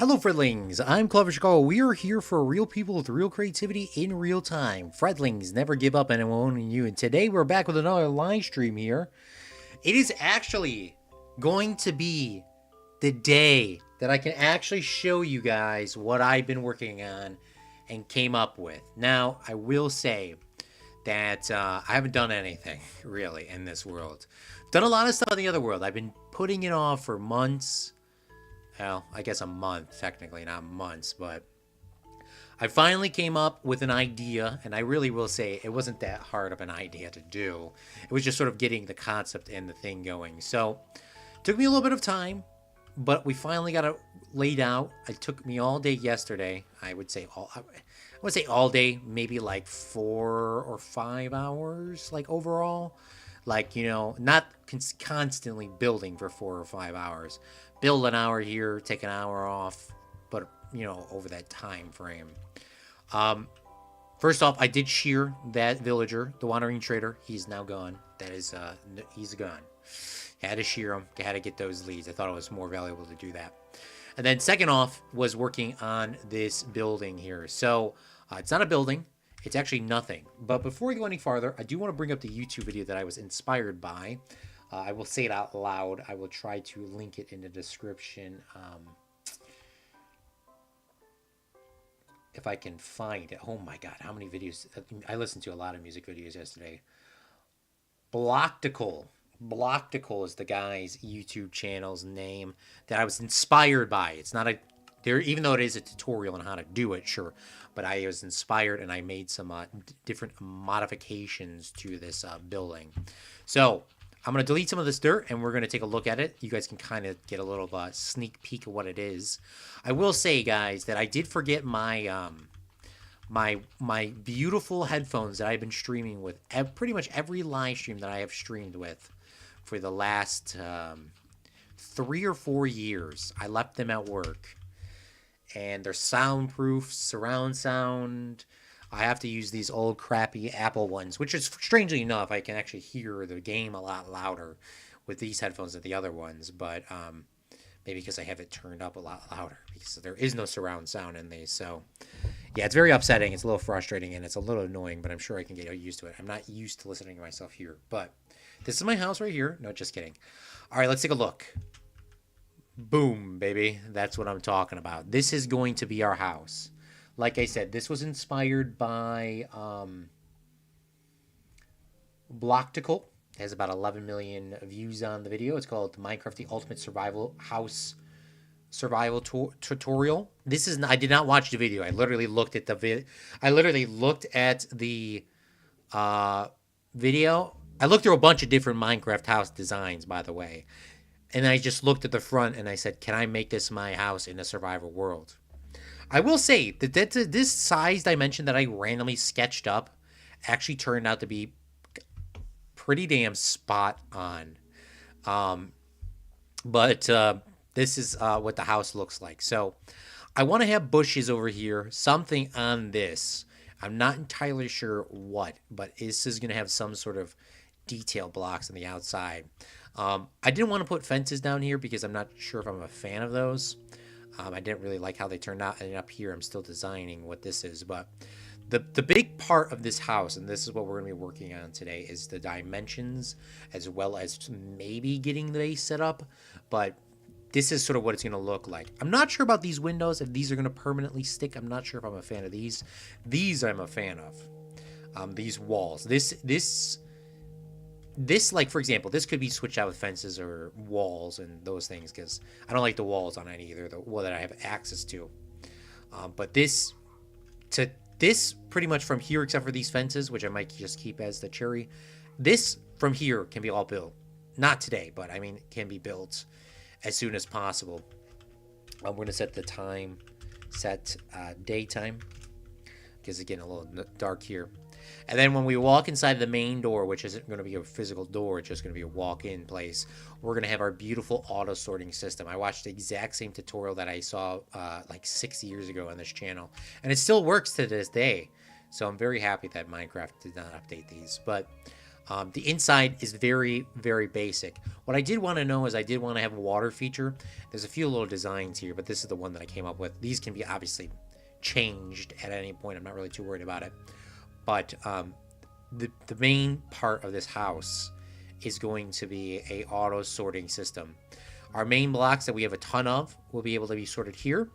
Hello, Fredlings. I'm Clever Chicago. We are here for real people with real creativity in real time. Fredlings never give up and will own you. And today we're back with another live stream here. It is actually going to be the day that I can actually show you guys what I've been working on and came up with. Now, I will say that I haven't done anything really in this world. I've done a lot of stuff in the other world. I've been putting it off for months. Well, I guess a month, technically, not months, but I finally came up with an idea, and I really will say it wasn't that hard of an idea to do. It was just sort of getting the concept and the thing going. So, it took me a little bit of time, but we finally got it laid out. It took me all day yesterday. I would say all day, maybe like 4 or 5 hours, like overall. Like, not constantly building for 4 or 5 hours. Build an hour here, take an hour off, but, over that time frame. First off, I did shear that villager, the wandering trader. He's now gone. That is, he's gone. Had to shear him. Had to get those leads. I thought it was more valuable to do that. And then second off was working on this building here. So, it's not a building. It's actually nothing. But before we go any farther, I do want to bring up the YouTube video that I was inspired by. I will say it out loud. I will try to link it in the description. If I can find it. Oh my god, how many videos? I listened to a lot of music videos yesterday. Blocktical. Blocktical is the guy's YouTube channel's name that I was inspired by. It's not a... even though it is a tutorial on how to do it, sure. But I was inspired and I made some different modifications to this building. So... I'm going to delete some of this dirt, and we're going to take a look at it. You guys can kind of get a little sneak peek of what it is. I will say, guys, that I did forget my my beautiful headphones that I've been streaming with. Pretty much every live stream that I have streamed with for the last 3 or 4 years. I left them at work, and they're soundproof, surround sound. I have to use these old crappy Apple ones, which is strangely enough, I can actually hear the game a lot louder with these headphones than the other ones, but maybe because I have it turned up a lot louder because there is no surround sound in these. So yeah, it's very upsetting. It's a little frustrating and it's a little annoying, but I'm sure I can get used to it. I'm not used to listening to myself here, but this is my house right here. No, just kidding. All right, let's take a look. Boom, baby. That's what I'm talking about. This is going to be our house. Like I said, this was inspired by Blocktical. It has about 11 million views on the video. It's called Minecraft The Ultimate Survival House Survival Tutorial. This is I did not watch the video. I literally looked at the video. I looked through a bunch of different Minecraft house designs, by the way. And I just looked at the front and I said, can I make this my house in a survival world? I will say that this size dimension that I randomly sketched up actually turned out to be pretty damn spot on. But this is what the house looks like. So I want to have bushes over here, something on this. I'm not entirely sure what, but this is going to have some sort of detail blocks on the outside. I didn't want to put fences down here because I'm not sure if I'm a fan of those. I didn't really like how they turned out, and up here I'm still designing what this is. But the big part of this house, and this is what we're going to be working on today, is the dimensions as well as maybe getting the base set up. But this is sort of what it's going to look like. I'm not sure about these windows, if these are going to permanently stick. I'm not sure if I'm a fan of these. These I'm a fan of. These walls. This, like, for example, this could be switched out with fences or walls and those things because I don't like the walls on it either, the wall that I have access to. But this pretty much from here, except for these fences, which I might just keep as the cherry, this from here can be all built. Not today, but I mean, it can be built as soon as possible. I'm going to set the time, daytime, because it's getting a little dark here. And then when we walk inside the main door, which isn't going to be a physical door, it's just going to be a walk-in place, we're going to have our beautiful auto-sorting system. I watched the exact same tutorial that I saw like 6 years ago on this channel, and it still works to this day. So I'm very happy that Minecraft did not update these. But The inside is very, very basic. What I did want to know is I did want to have a water feature. There's a few little designs here, but this is the one that I came up with. These can be obviously changed at any point. I'm not really too worried about it. But the main part of this house is going to be a auto sorting system. Our main blocks that we have a ton of will be able to be sorted here.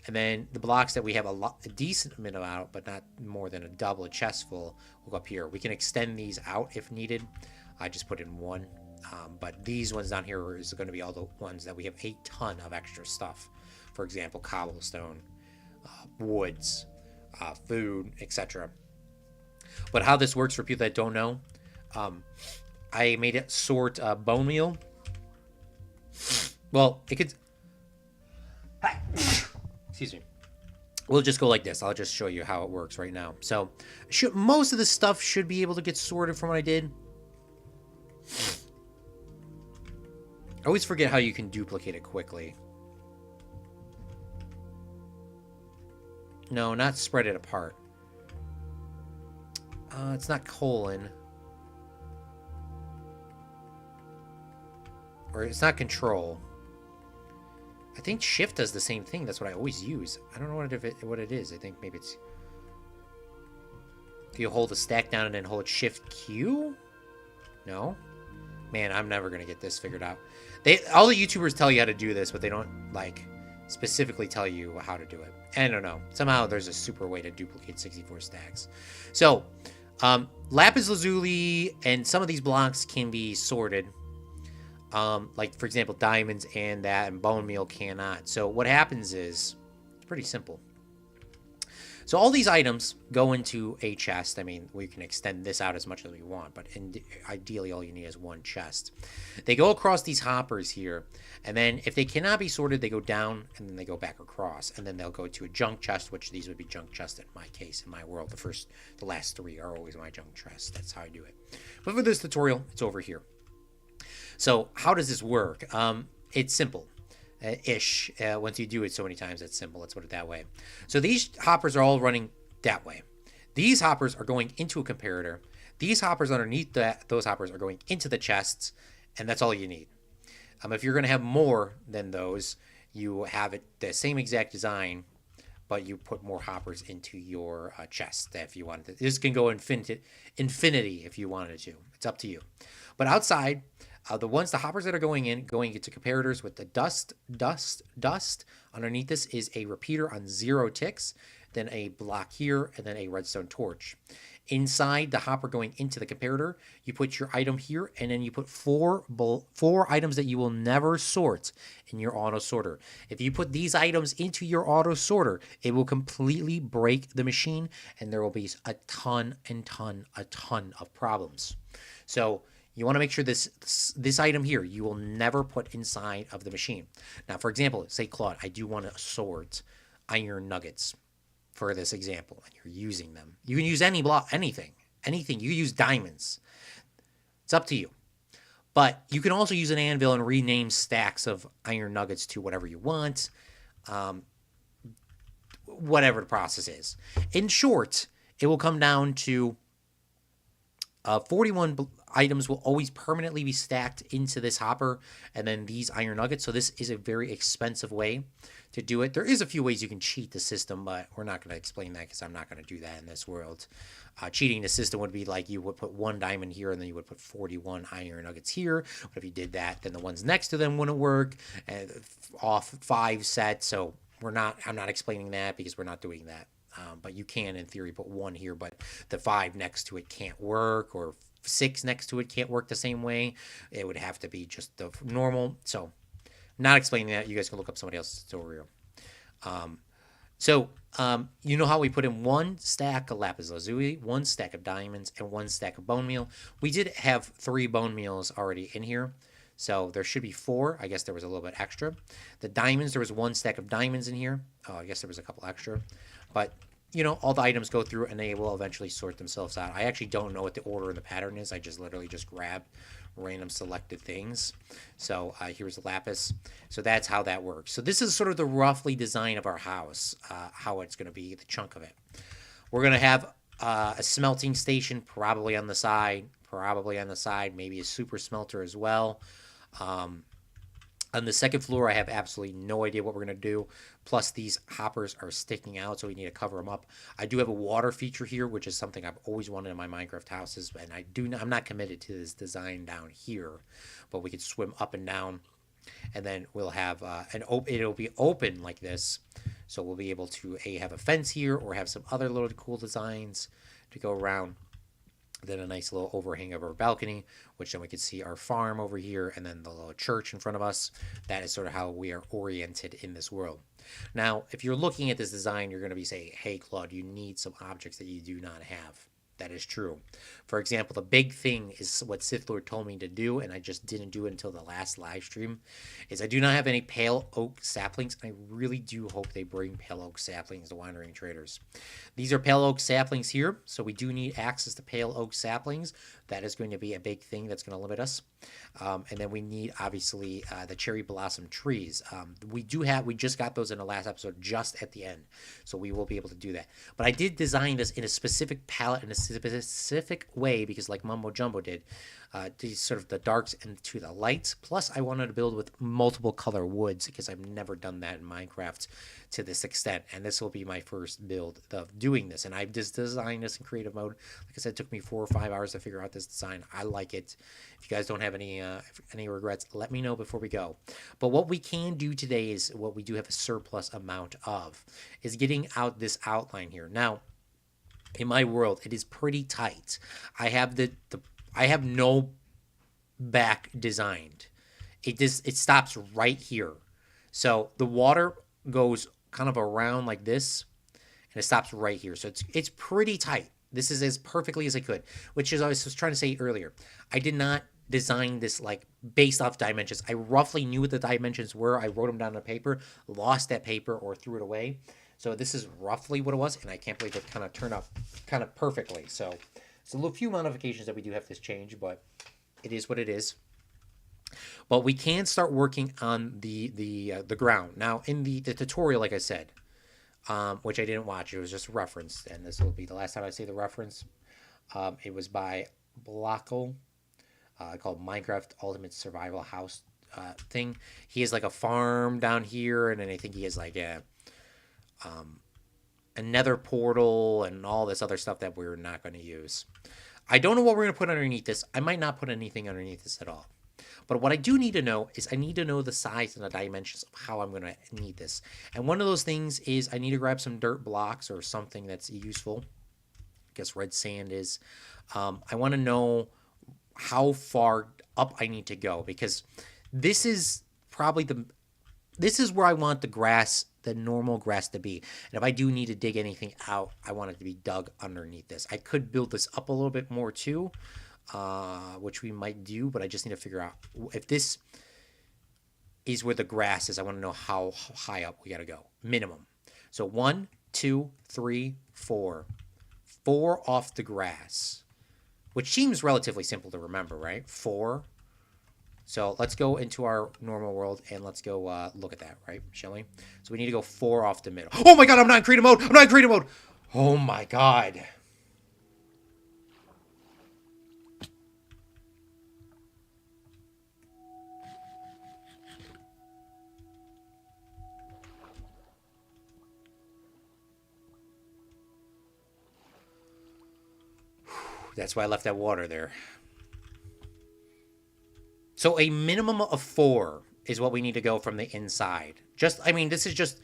And then the blocks that we have a decent amount of, but not more than a double a chest full, will go up here. We can extend these out if needed. I just put in one. But these ones down here is going to be all the ones that we have a ton of extra stuff. For example, cobblestone, woods, food, etc. But how this works for people that don't know, I made it sort bone meal. Well, it could... Excuse me. We'll just go like this. I'll just show you how it works right now. So, most of the stuff should be able to get sorted from what I did. I always forget how you can duplicate it quickly. No, not spread it apart. It's not colon. Or it's not control. I think shift does the same thing. That's what I always use. I don't know what it is. I think maybe it's... Do you hold the stack down and then hold shift Q? No? Man, I'm never going to get this figured out. All the YouTubers tell you how to do this, but they don't, like, specifically tell you how to do it. I don't know. Somehow there's a super way to duplicate 64 stacks. So, lapis lazuli and some of these blocks can be sorted. Like, for example, diamonds and bone meal cannot. So what happens is, it's pretty simple. So all these items go into a chest. I mean, we can extend this out as much as we want, but ideally all you need is one chest. They go across these hoppers here, and then if they cannot be sorted, they go down, and then they go back across, and then they'll go to a junk chest, which these would be junk chests in my case, in my world. The last three are always my junk chests. That's how I do it. But for this tutorial, it's over here. So how does this work? It's simple. Ish. Once you do it so many times, it's simple. Let's put it that way. So these hoppers are all running that way. These hoppers are going into a comparator. These hoppers underneath those hoppers are going into the chests, and that's all you need. If you're going to have more than those, you have it the same exact design, but you put more hoppers into your chest if you wanted to. This can go infinity if you wanted to. It's up to you. But outside, the hoppers that are going into comparators with the dust. Underneath this is a repeater on 0 ticks, then a block here, and then a redstone torch. Inside the hopper going into the comparator, you put your item here, and then you put four items that you will never sort in your auto sorter. If you put these items into your auto sorter, it will completely break the machine, and there will be a ton of problems. So you want to make sure this item here, you will never put inside of the machine. Now, for example, say, Claude, I do want to sort iron nuggets for this example, and you're using them. You can use anything. You can use diamonds. It's up to you. But you can also use an anvil and rename stacks of iron nuggets to whatever you want, whatever the process is. In short, it will come down to 41 items will always permanently be stacked into this hopper, and then these iron nuggets. So this is a very expensive way to do it. There is a few ways you can cheat the system, but we're not going to explain that because I'm not going to do that in this world. Cheating the system would be like you would put 1 diamond here, and then you would put 41 iron nuggets here. But if you did that, then the ones next to them wouldn't work. Off 5 sets. So I'm not explaining that because we're not doing that. But you can, in theory, put 1 here, but the 5 next to it can't work, or 6 next to it can't work the same way. It would have to be just the normal. So I'm not explaining that. You guys can look up somebody else's tutorial. You know how we put in 1 stack of lapis lazuli, 1 stack of diamonds, and 1 stack of bone meal? We did have 3 bone meals already in here. So there should be 4. I guess there was a little bit extra. The diamonds, there was 1 stack of diamonds in here. Oh, I guess there was a couple extra. But, you know, all the items go through and they will eventually sort themselves out. I actually don't know what the order and the pattern is. I just literally just grab random selected things. So here's the lapis. So that's how that works. So this is sort of the roughly design of our house, how it's going to be, the chunk of it. We're going to have a smelting station probably on the side, probably on the side, maybe a super smelter as well. Um, on the second floor, I have absolutely no idea what we're going to do. Plus, these hoppers are sticking out, so we need to cover them up. I do have a water feature here, which is something I've always wanted in my Minecraft houses, and I'm not committed to this design down here, but we could swim up and down, and then we'll have it'll be open like this, so we'll be able to have a fence here or have some other little cool designs to go around. Then a nice little overhang of our balcony, which then we can see our farm over here, and then the little church in front of us. That is sort of how we are oriented in this world. Now, if you're looking at this design, you're going to be saying, hey, Claude, you need some objects that you do not have. That is true. For example, the big thing is what Sith Lord told me to do, and I just didn't do it until the last live stream, is I do not have any pale oak saplings. I really do hope they bring pale oak saplings to Wandering Traders. These are pale oak saplings here, so we do need access to pale oak saplings. That is going to be a big thing that's going to limit us. And then we need, obviously, the cherry blossom trees. We just got those in the last episode, just at the end. So we will be able to do that. But I did design this in a specific palette, in a specific way, because like Mumbo Jumbo did, these sort of the darks into the lights. Plus, I wanted to build with multiple color woods, because I've never done that in Minecraft to this extent. And this will be my first build of doing this. And I just designed this in creative mode. Like I said, it took me 4 or 5 hours to figure out this design. I like it. If you guys don't have any regrets, let me know before we go. But what we can do today is what we do have a surplus amount of is getting out this outline here. Now, in my world, it is pretty tight. I have I have no back designed. It stops right here. So the water goes kind of around like this, and it stops right here. So it's pretty tight. This is as perfectly as I could, which is I was trying to say earlier. I did not design this like based off dimensions. I roughly knew what the dimensions were. I wrote them down on paper, lost that paper or threw it away. So this is roughly what it was, and I can't believe it kind of turned out kind of perfectly. So it's a few modifications that we do have to change, but it is what it is. But we can start working on the ground. Now, in the tutorial, like I said, which I didn't watch, it was just referenced, and this will be the last time I say the reference. It was by Blocko, called Minecraft Ultimate Survival House thing. He has like a farm down here, and then I think he has like a nether portal and all this other stuff that we're not going to use. I don't know what we're going to put underneath this. I might not put anything underneath this at all. But what I do need to know is I need to know the size and the dimensions of how I'm going to need this. And one of those things is I need to grab some dirt blocks or something that's useful. I guess red sand is. I want to know how far up I need to go, because this is probably this is where I want the grass, the normal grass to be. And if I do need to dig anything out, I want it to be dug underneath this. I could build this up a little bit more too, which we might do, but I just need to figure out if this is where the grass is. I want to know how high up we got to go, minimum. So 1, 2, 3, 4. 4 off the grass, which seems relatively simple to remember, right? 4. So let's go into our normal world and let's go look at that, right, shall we? So we need to go 4 off the middle. Oh my god, I'm not in creative mode! I'm not in creative mode! Oh my god. That's why I left that water there. So a minimum of 4 is what we need to go from the inside. Just, I mean, this is just,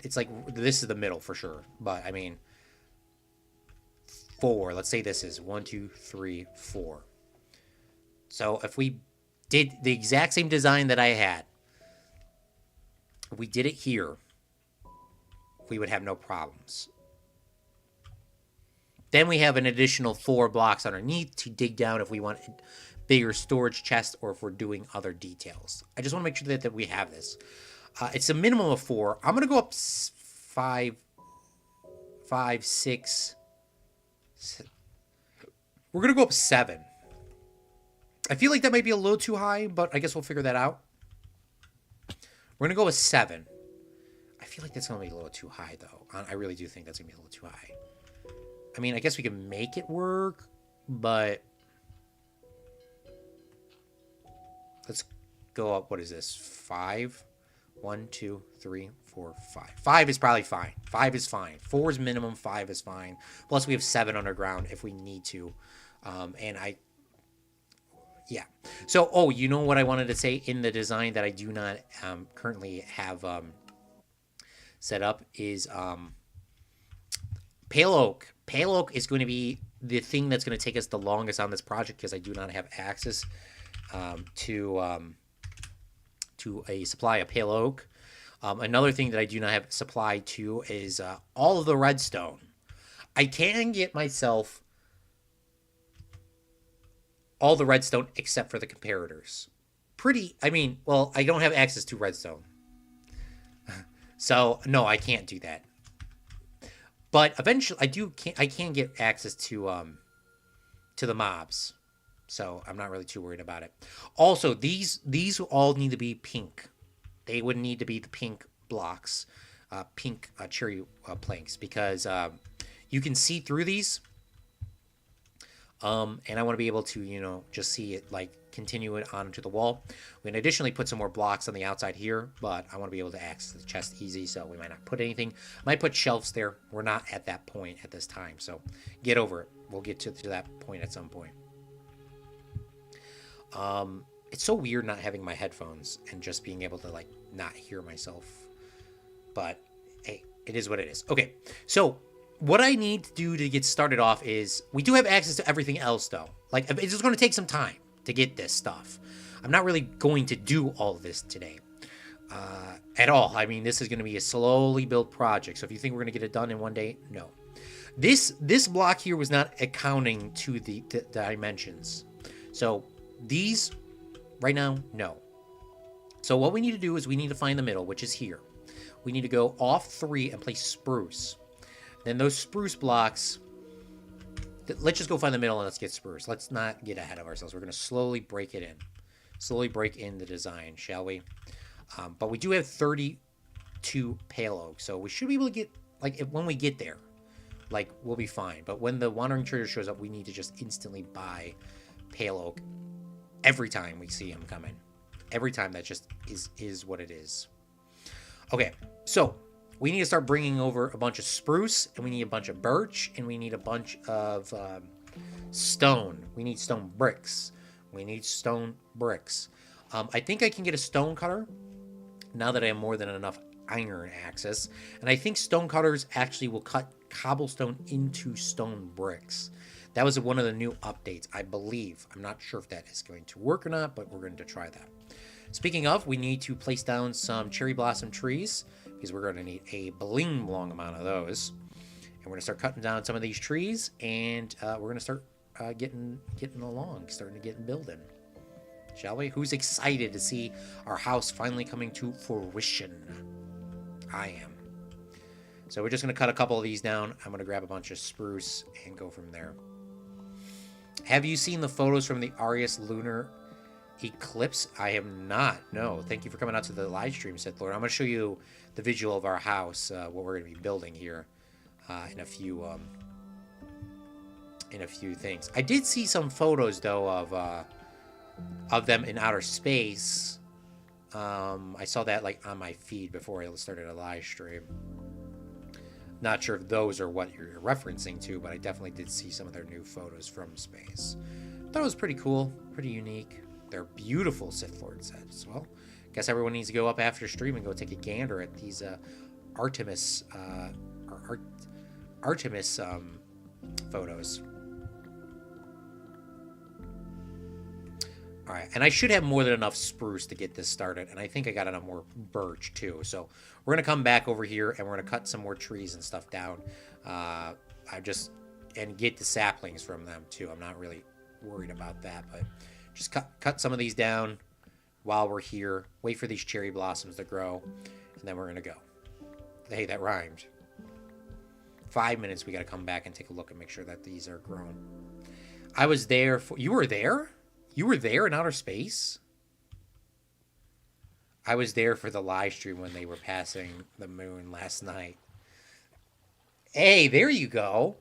it's like, this is the middle for sure. But, I mean, 4. Let's say this is 1, 2, 3, 4. So if we did the exact same design that I had, if we did it here, we would have no problems. Then we have an additional 4 blocks underneath to dig down if we want bigger storage chest or if we're doing other details. I just want to make sure that we have this. It's a minimum of 4. I'm going to go up 5, 6. We're going to go up 7. I feel like that might be a little too high, but I guess we'll figure that out. We're going to go with 7. I feel like that's going to be a little too high, though. I really do think that's going to be a little too high. I mean, I guess we can make it work, but let's go up. What is this? 5. 1, 2, 3, 4, 5. 5 is probably fine. 5 is fine. 4 is minimum. 5 is fine. Plus, we have 7 underground if we need to. And yeah. So, oh, you know what I wanted to say in the design that I do not currently have set up is Pale Oak. Pale Oak is going to be the thing that's going to take us the longest on this project because I do not have access to a supply of Pale Oak. Another thing that I do not have supply to is all of the redstone. I can get myself all the redstone except for the comparators. I mean, well, I don't have access to redstone. So, no, I can't do that. But eventually, I can get access to the mobs. So I'm not really too worried about it. Also, these all need to be pink. They would need to be the pink blocks, pink cherry planks, because you can see through these. And I want to be able to, just see it, like, continue it onto the wall. We can additionally put some more blocks on the outside here, but I want to be able to access the chest easy, so we might not put anything. Might put shelves there. We're not at that point at this time, so get over it. We'll get to that point at some point. It's so weird not having my headphones and just being able to, like, not hear myself. But, hey, it is what it is. Okay, so what I need to do to get started off is, we do have access to everything else, though. Like, it's just going to take some time to get this stuff. I'm not really going to do all of this today at all. I mean, this is going to be a slowly built project. So if you think we're going to get it done in one day, no. This block here was not accounting to the dimensions. So these, right now, no. So what we need to do is we need to find the middle, which is here. We need to go off 3 and place spruce. Then those spruce blocks, let's just go find the middle and let's get spruce. Let's not get ahead of ourselves. We're going to slowly break it in. Slowly break in the design, shall we? But we do have 32 pale oak, so we should be able to get, like, when we get there, like, we'll be fine. But when the wandering trader shows up, we need to just instantly buy pale oak every time we see him coming. Every time. That just is what it is. Okay, so we need to start bringing over a bunch of spruce, and we need a bunch of birch, and we need a bunch of stone. We need stone bricks. We need stone bricks. I think I can get a stone cutter now that I have more than enough iron access. And I think stone cutters actually will cut cobblestone into stone bricks. That was one of the new updates, I believe. I'm not sure if that is going to work or not, but we're going to try that. Speaking of, we need to place down some cherry blossom trees, because we're going to need a bling long amount of those. And we're going to start cutting down some of these trees, and we're going to start getting along, starting to get building. Shall we? Who's excited to see our house finally coming to fruition? I am. So we're just going to cut a couple of these down. I'm going to grab a bunch of spruce and go from there. Have you seen the photos from the Arius lunar eclipse? I have not. No. Thank you for coming out to the live stream, said Lord. I'm going to show you the visual of our house, what we're going to be building here in a few things. I did see some photos, though, of them in outer space. I saw that, like, on my feed before I started a live stream. Not sure if those are what you're referencing to, but I definitely did see some of their new photos from space. Thought it was pretty cool, pretty unique. They're beautiful, Sith Lord said. So, well, guess everyone needs to go up after stream and go take a gander at these Artemis photos. All right, and I should have more than enough spruce to get this started, and I think I got enough more birch too. So we're gonna come back over here and we're gonna cut some more trees and stuff down. And get the saplings from them too. I'm not really worried about that, but just cut some of these down while we're here. Wait for these cherry blossoms to grow, and then we're gonna go. Hey, that rhymed. 5 minutes. We gotta come back and take a look and make sure that these are grown. I was there for. You were there? You were there in outer space? I was there for the live stream when they were passing the moon last night. Hey, there you go.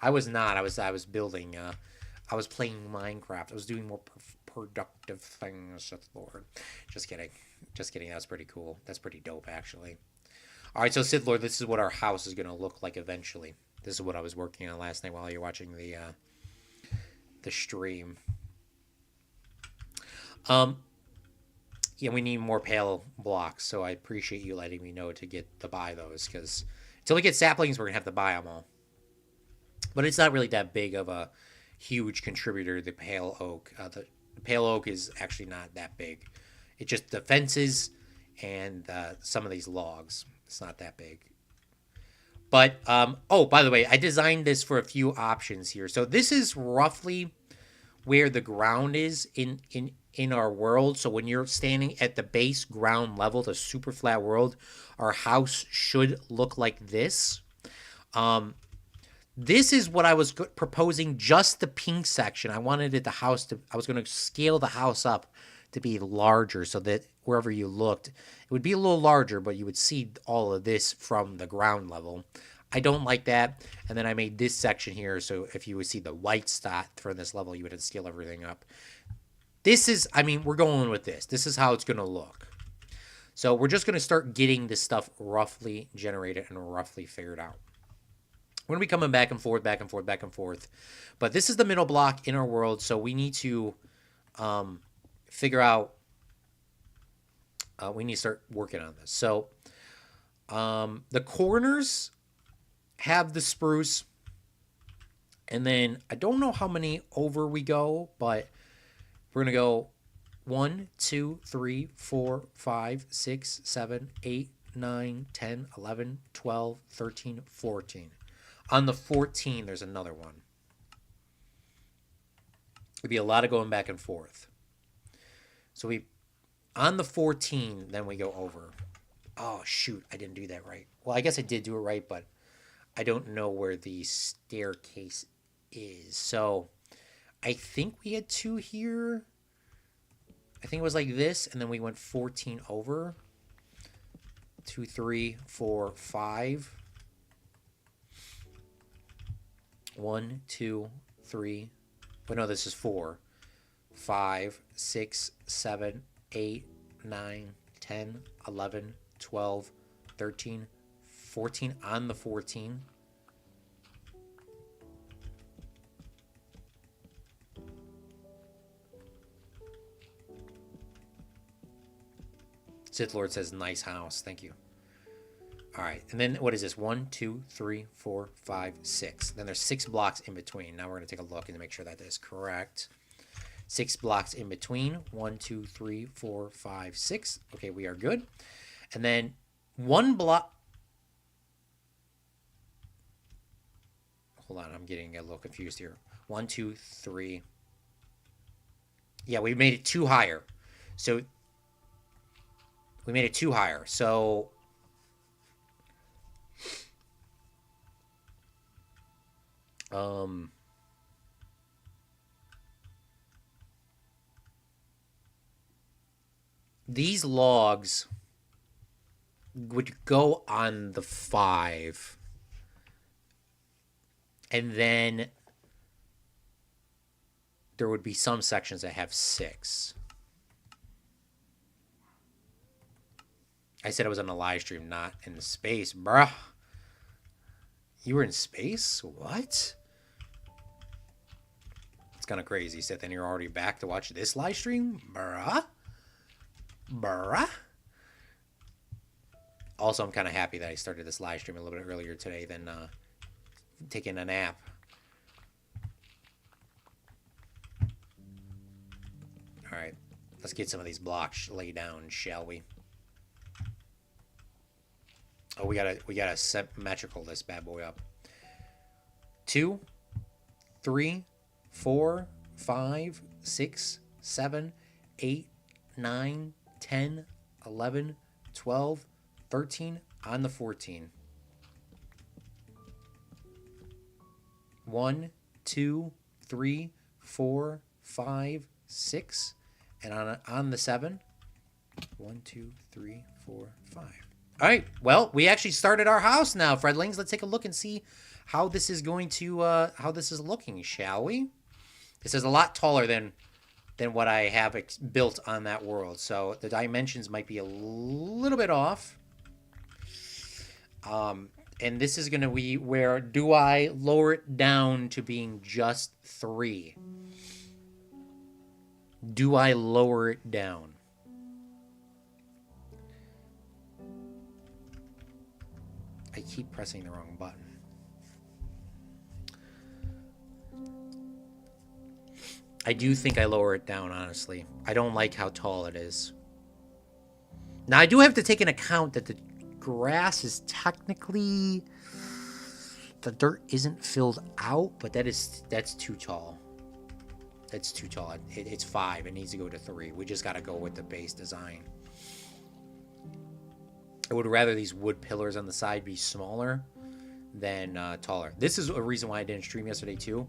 I was not. I was building. I was playing Minecraft. I was doing more productive things, Sith Lord. Just kidding. Just kidding. That's pretty cool. That's pretty dope, actually. All right, so Sith Lord, this is what our house is going to look like eventually. This is what I was working on last night while you're watching the stream. Yeah, we need more pale blocks, so I appreciate you letting me know to buy those, because until we get saplings, we're going to have to buy them all. But it's not really that big of a huge contributor, the pale oak. The pale oak is actually not that big. It's just the fences and some of these logs. It's not that big. But, oh, by the way, I designed this for a few options here. So this is roughly where the ground is in our world. So when you're standing at the base ground level, the super flat world, our house should look like this. This is what I was proposing, just the pink section. I wanted I was going to scale the house up to be larger so that wherever you looked, it would be a little larger, but you would see all of this from the ground level. I don't like that. And then I made this section here, so if you would see the white spot from this level, you would scale everything up. This is, I mean, we're going with this. This is how it's going to look. So we're just going to start getting this stuff roughly generated and roughly figured out. We're going to be coming back and forth, back and forth, back and forth. But this is the middle block in our world, so we need to figure out, we need to start working on this. So the corners have the spruce, and then I don't know how many over we go, but we're going to go 1, 2, 3, 4, 5, 6, 7, 8, 9, 10, 11, 12, 13, 14. On the 14, there's another one. It'd be a lot of going back and forth. So on the 14, then we go over. Oh, shoot, I didn't do that right. Well, I guess I did do it right, but I don't know where the staircase is. So I think we had 2 here. I think it was like this, and then we went 14 over. 2, 3, 4, 5. 1, 2, 3. But no, this is 4. 5, 6, 7, 8, 9, 10, 11, 12, 13, 14 on the 14. Sith Lord says, nice house. Thank you. All right. And then what is this? 1, 2, 3, 4, 5, 6. Then there's 6 blocks in between. Now we're going to take a look and make sure that is correct. 6 blocks in between. 1, 2, 3, 4, 5, 6. Okay, we are good. And then 1 block. Hold on, I'm getting a little confused here. 1, 2, 3. Yeah, we made it 2 higher. So we made it 2 higher. So these logs would go on the 5, and then there would be some sections that have 6. I said I was on a live stream, not in space, bruh. You were in space? What? It's kind of crazy. Seth, and you're already back to watch this live stream? Bruh. Bruh. Also, I'm kind of happy that I started this live stream a little bit earlier today than taking a nap. All right. Let's get some of these blocks laid down, shall we? Oh, we gotta symmetrical this bad boy up. 2, 3, 4, 5, 6, 7, 8, 9, 10, 11, 12, 13 on the 14. 1, 2, 3, 4, 5, 6, and on the 7. 1, 2, 3, 4, 5. All right. Well, we actually started our house now, Fredlings. Let's take a look and see how this is going to how this is looking, shall we? This is a lot taller than than what I have built on that world. So the dimensions might be a little bit off. And this is going to be where do I lower it down to being just 3? Do I lower it down? I keep pressing the wrong button. I do think I lower it down, honestly. I don't like how tall it is. Now, I do have to take into account that the grass is technically... The dirt isn't filled out, but that's too tall. That's too tall. It's 5. It needs to go to 3. We just got to go with the base design. I would rather these wood pillars on the side be smaller than taller. This is a reason why I didn't stream yesterday too.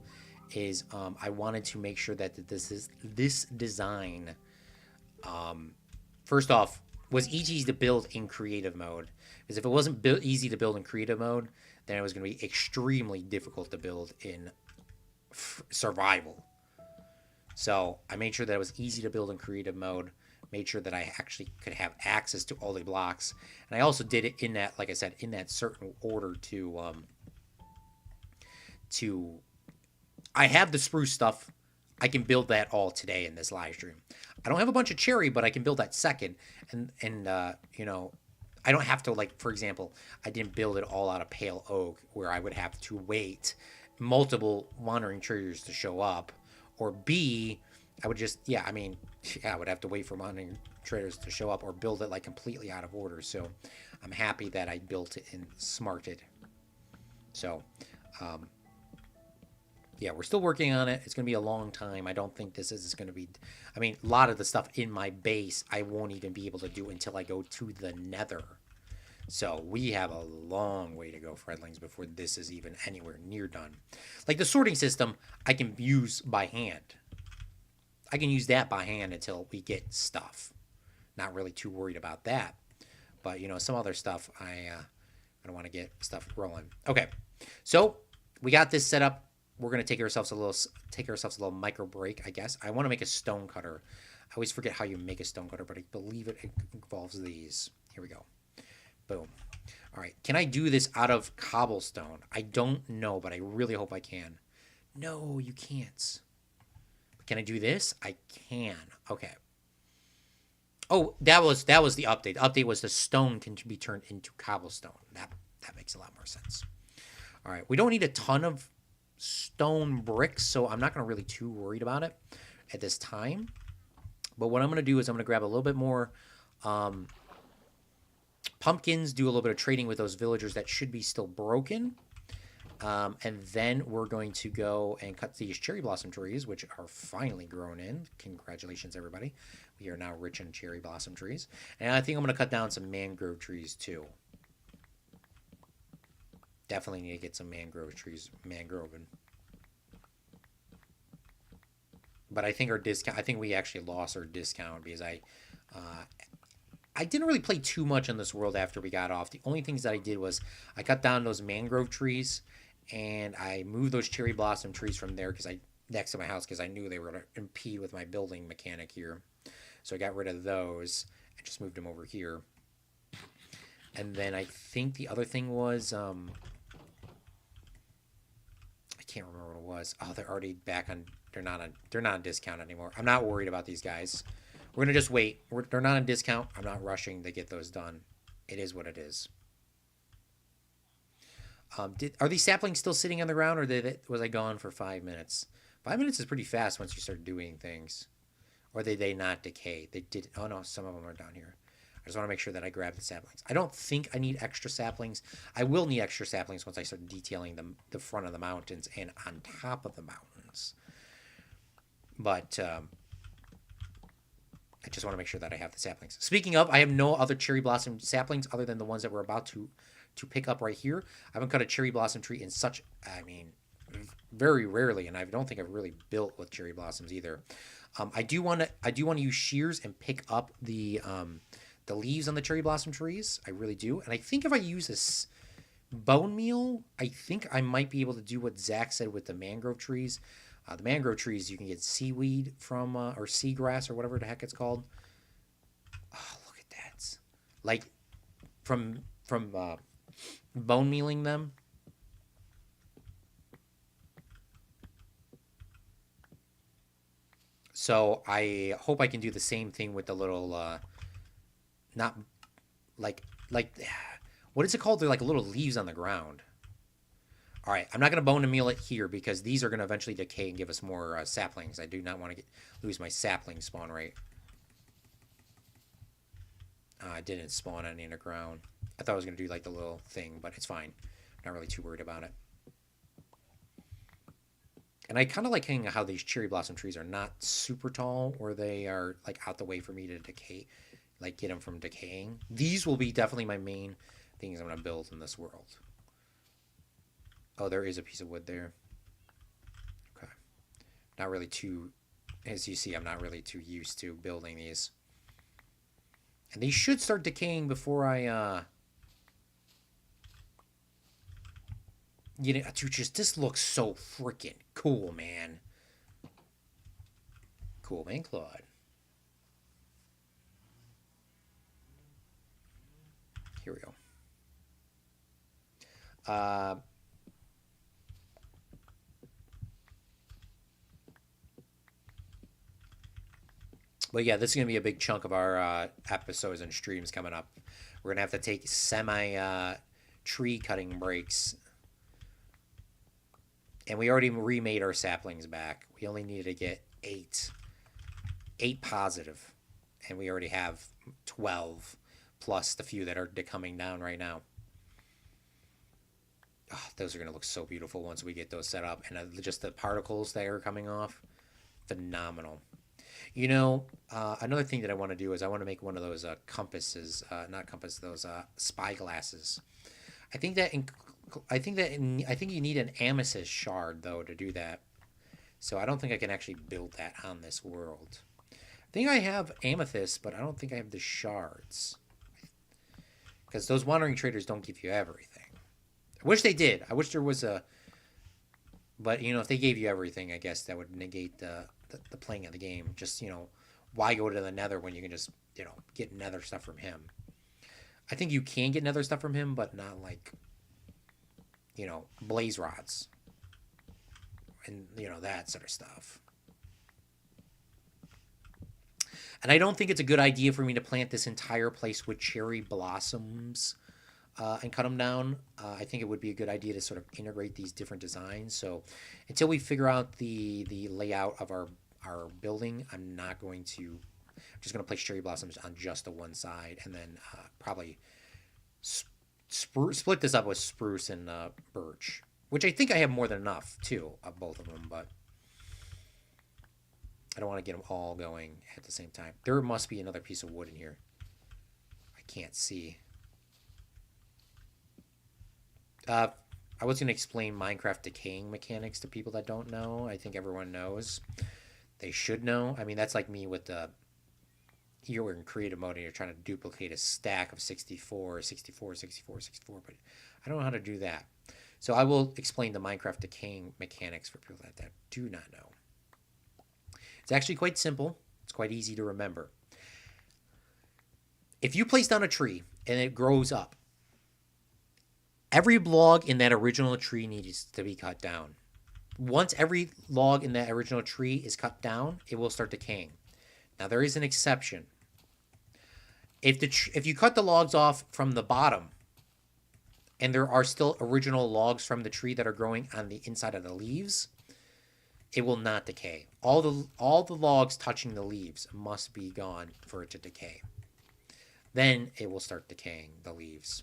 Is I wanted to make sure that this design, first off, was easy to build in creative mode. Because if it wasn't easy to build in creative mode, then it was going to be extremely difficult to build in survival. So I made sure that it was easy to build in creative mode. Made sure that I actually could have access to all the blocks, and I also did it in that, like I said, in that certain order to I have the spruce stuff. I can build that all today in this live stream. I don't have a bunch of cherry, but I can build that second. And you know, I don't have to, like, for example, I didn't build it all out of pale oak where I would have to wait multiple wandering traders to show up. Or B, I would just, I would have to wait for wandering traders to show up or build it like completely out of order. So I'm happy that I built it and smarted. So, we're still working on it. It's going to be a long time. I don't think this is going to be... a lot of the stuff in my base, I won't even be able to do until I go to the nether. So we have a long way to go, Fredlings, before this is even anywhere near done. Like the sorting system, I can use by hand. I can use that by hand until we get stuff. Not really too worried about that. But, you know, some other stuff, I don't want to get stuff rolling. Okay, so we got this set up. We're going to take ourselves a little micro break, I guess. I want to make a stone cutter. I always forget how you make a stone cutter, but I believe it involves these. Here we go. Boom. All right. Can I do this out of cobblestone? I don't know, but I really hope I can. No, you can't. Can I do this? I can. Okay. Oh, that was the update. The update was the stone can be turned into cobblestone. That makes a lot more sense. All right. We don't need a ton of stone bricks, so I'm not going to really too worried about it at this time. But what I'm going to do is I'm going to grab a little bit more pumpkins, do a little bit of trading with those villagers that should be still broken. And then we're going to go and cut these cherry blossom trees, which are finally grown in. Congratulations, everybody. We are now rich in cherry blossom trees. And I think I'm going to cut down some mangrove trees, too. Definitely need to get some mangrove trees, mangroving. But I think our discount, I think we actually lost our discount because I didn't really play too much on this world after we got off. The only things that I did was I cut down those mangrove trees and I moved those cherry blossom trees from there next to my house because I knew they were going to impede with my building mechanic here. So I got rid of those and just moved them over here. And then I think the other thing was I can't remember what it was. Oh, they're already back on. They're not on discount anymore. I'm not worried about these guys. We're gonna just wait. They're not on discount. I'm not rushing to get those done. It is what it is. Are these saplings still sitting on the ground, or was I gone for 5 minutes? 5 minutes is pretty fast once you start doing things. Or did they not decay? They did. Oh no, some of them are down here. I just want to make sure that I grab the saplings. I don't think I need extra saplings. I will need extra saplings once I start detailing the front of the mountains and on top of the mountains. But I just want to make sure that I have the saplings. Speaking of, I have no other cherry blossom saplings other than the ones that we're about to pick up right here. I haven't cut a cherry blossom tree in very rarely, and I don't think I've really built with cherry blossoms either. I do want to use shears and pick up the leaves on the cherry blossom trees. I really do. And I think if I use this bone meal, I think I might be able to do what Zach said with the mangrove trees. The mangrove trees, you can get seaweed from, or seagrass or whatever the heck it's called. Oh, look at that. Like, from bone mealing them. So I hope I can do the same thing with the little, not like, what is it called? They're like little leaves on the ground. All right, I'm not going to bone and meal it here because these are going to eventually decay and give us more saplings. I do not want to lose my sapling spawn rate. I didn't spawn any in the ground. I thought I was going to do like the little thing, but it's fine. Not really too worried about it. And I kind of like how these cherry blossom trees are not super tall, or they are like out the way for me to decay, like get them from decaying. These will be definitely my main things I'm going to build in this world. Oh, there is a piece of wood there. Okay. Not really too, as you see, I'm not really too used to building these. And these should start decaying before I, you know, dude, this looks so freaking cool, man. Cool, man, Claude. Here we go. But yeah, this is going to be a big chunk of our episodes and streams coming up. We're going to have to take tree cutting breaks. And we already remade our saplings back. We only needed to get 8. 8 positive. And we already have 12, plus the few that are coming down right now. Oh, those are going to look so beautiful once we get those set up. And just the particles that are coming off, phenomenal. You know, another thing that I want to do is I want to make one of those compasses, not compass, those spy glasses. I think you need an amethyst shard though to do that. So I don't think I can actually build that on this world. I think I have amethyst, but I don't think I have the shards. Because those wandering traders don't give you everything. I wish they did. I wish there was a... But, you know, if they gave you everything, I guess that would negate the playing of the game. Just, you know, why go to the nether when you can just, you know, get nether stuff from him? I think you can get nether stuff from him, but not like, you know, blaze rods. And, you know, that sort of stuff. And I don't think it's a good idea for me to plant this entire place with cherry blossoms and cut them down. I think it would be a good idea to sort of integrate these different designs. So until we figure out the layout of our building, I'm not going to... I'm just going to place cherry blossoms on just the one side, and then probably split this up with spruce and birch, which I think I have more than enough, too, of both of them, but I don't want to get them all going at the same time. There must be another piece of wood in here. I can't see. I was going to explain Minecraft decaying mechanics to people that don't know. I think everyone knows. They should know. I mean, that's like me with the... Here we're in creative mode and you're trying to duplicate a stack of 64, 64, 64, 64, but I don't know how to do that. So I will explain the Minecraft decaying mechanics for people that do not know. It's actually quite simple. It's quite easy to remember. If you place down a tree and it grows up, every log in that original tree needs to be cut down. Once every log in that original tree is cut down, it will start decaying. Now, there is an exception. If you cut the logs off from the bottom, and there are still original logs from the tree that are growing on the inside of the leaves, it will not decay. All the logs touching the leaves must be gone for it to decay. Then it will start decaying, the leaves.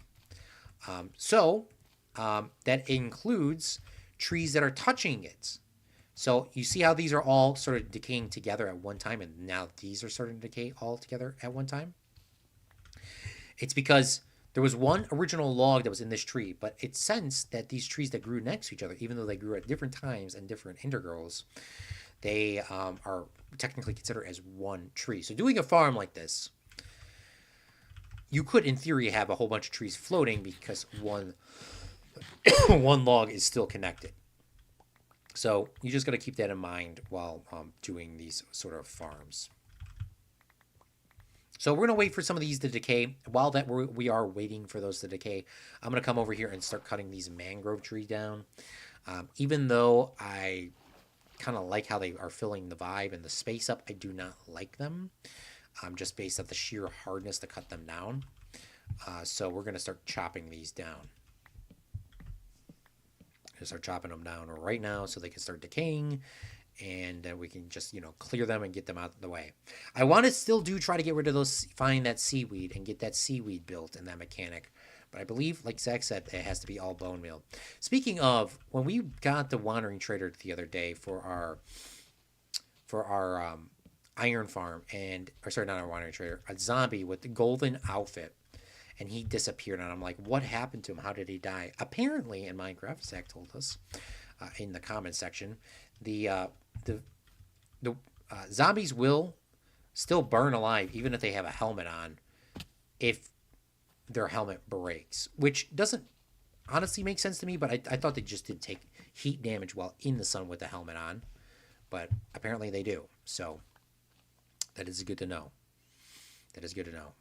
That includes trees that are touching it. So you see how these are all sort of decaying together at one time, and now these are starting to decay all together at one time? It's because there was one original log that was in this tree, but it sensed that these trees that grew next to each other, even though they grew at different times and different intervals, they are technically considered as one tree. So doing a farm like this, you could, in theory, have a whole bunch of trees floating because one log is still connected. So you just got to keep that in mind while doing these sort of farms. So we're gonna wait for some of these to decay. While that we are waiting for those to decay, I'm gonna come over here and start cutting these mangrove trees down. Even though I kind of like how they are filling the vibe and the space up, I do not like them. Just based on the sheer hardness to cut them down. So we're gonna start chopping these down. Start chopping them down right now so they can start decaying, and we can just clear them and get them out of the way. I want to still try to get rid of those, find that seaweed and get that seaweed built in that mechanic, but I believe, like Zach said, it has to be all bone meal. Speaking of, when we got the wandering trader the other day for our iron farm, and or sorry, not our wandering trader, a zombie with the golden outfit, and he disappeared, and I'm like, what happened to him? How did he die? Apparently, in Minecraft, Zach told us in the comment section, the zombies will still burn alive even if they have a helmet on, if their helmet breaks, which doesn't honestly make sense to me. But I thought they just did take heat damage while in the sun with the helmet on, but apparently they do. So that is good to know. That is good to know.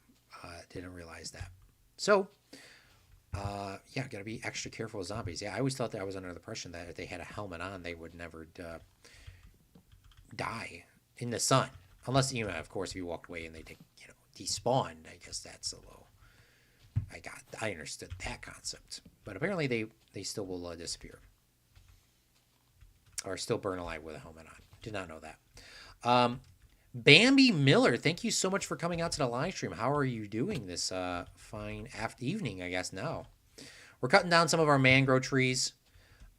Didn't realize that. So, yeah, gotta be extra careful with zombies. Yeah, I always thought that I was under the impression that if they had a helmet on, they would never die in the sun. Unless, of course, if you walked away and they despawned, I guess that's a little... I understood that concept. But apparently they still will disappear. Or still burn alive with a helmet on. Did not know that. Bambi Miller, thank you so much for coming out to the live stream. How are you doing this fine evening, I guess, now? We're cutting down some of our mangrove trees.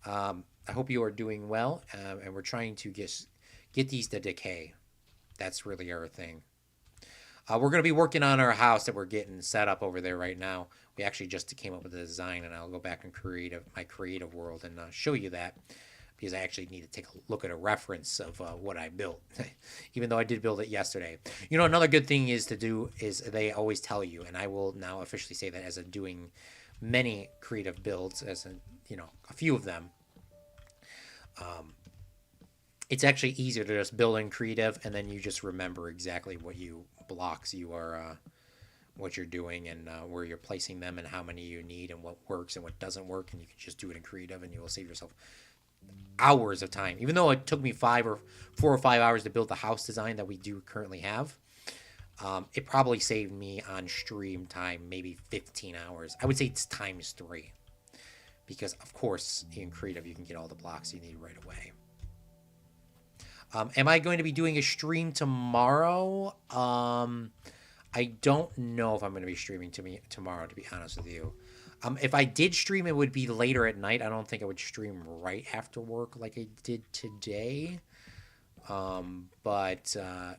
I hope you are doing well. And we're trying to get these to decay. That's really our thing. We're going to be working on our house that we're getting set up over there right now. We actually just came up with a design, and I'll go back and my creative world and show you that. Because I actually need to take a look at a reference of what I built, even though I did build it yesterday. Another good thing is they always tell you, and I will now officially say that as I'm doing many creative builds, a few of them, it's actually easier to just build in creative, and then you just remember exactly what blocks you are, what you're doing, and where you're placing them, and how many you need, and what works and what doesn't work, and you can just do it in creative, and you will save yourself hours of time. Even though it took me 4 or 5 hours to build the house design that we do currently have, it probably saved me on stream time maybe 15 hours. I would say it's times 3, because of course in creative you can get all the blocks you need right away. Am I going to be doing a stream tomorrow? I don't know if I'm going to be streaming tomorrow, to be honest with you. If I did stream, it would be later at night. I don't think I would stream right after work like I did today. But I'm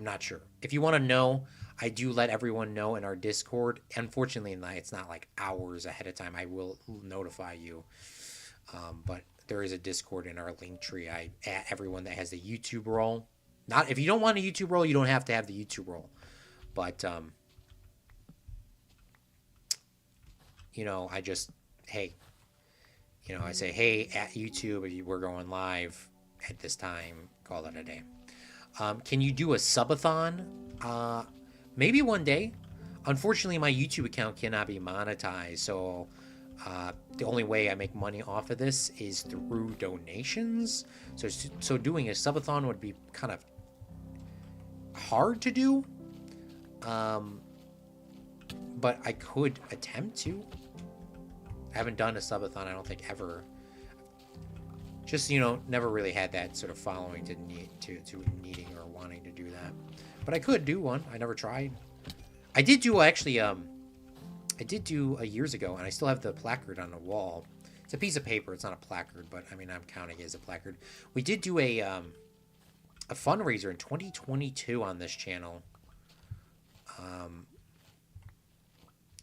not sure. If you want to know, I do let everyone know in our Discord. Unfortunately, it's not like hours ahead of time. I will notify you. But there is a Discord in our link tree. I add everyone that has the YouTube role. If you don't want a YouTube role, you don't have to have the YouTube role. But I just, hey, I say, hey, at YouTube, we're going live at this time, call it a day. Can you do a subathon? Maybe one day. Unfortunately, my YouTube account cannot be monetized, so the only way I make money off of this is through donations. So doing a subathon would be kind of hard to do. But I could attempt to. I haven't done a subathon, I don't think, ever. Just, never really had that sort of following to needing or wanting to do that. But I could do one. I never tried. I did do, actually, I did do years ago, and I still have the placard on the wall. It's a piece of paper. It's not a placard, but, I'm counting it as a placard. We did do a fundraiser in 2022 on this channel.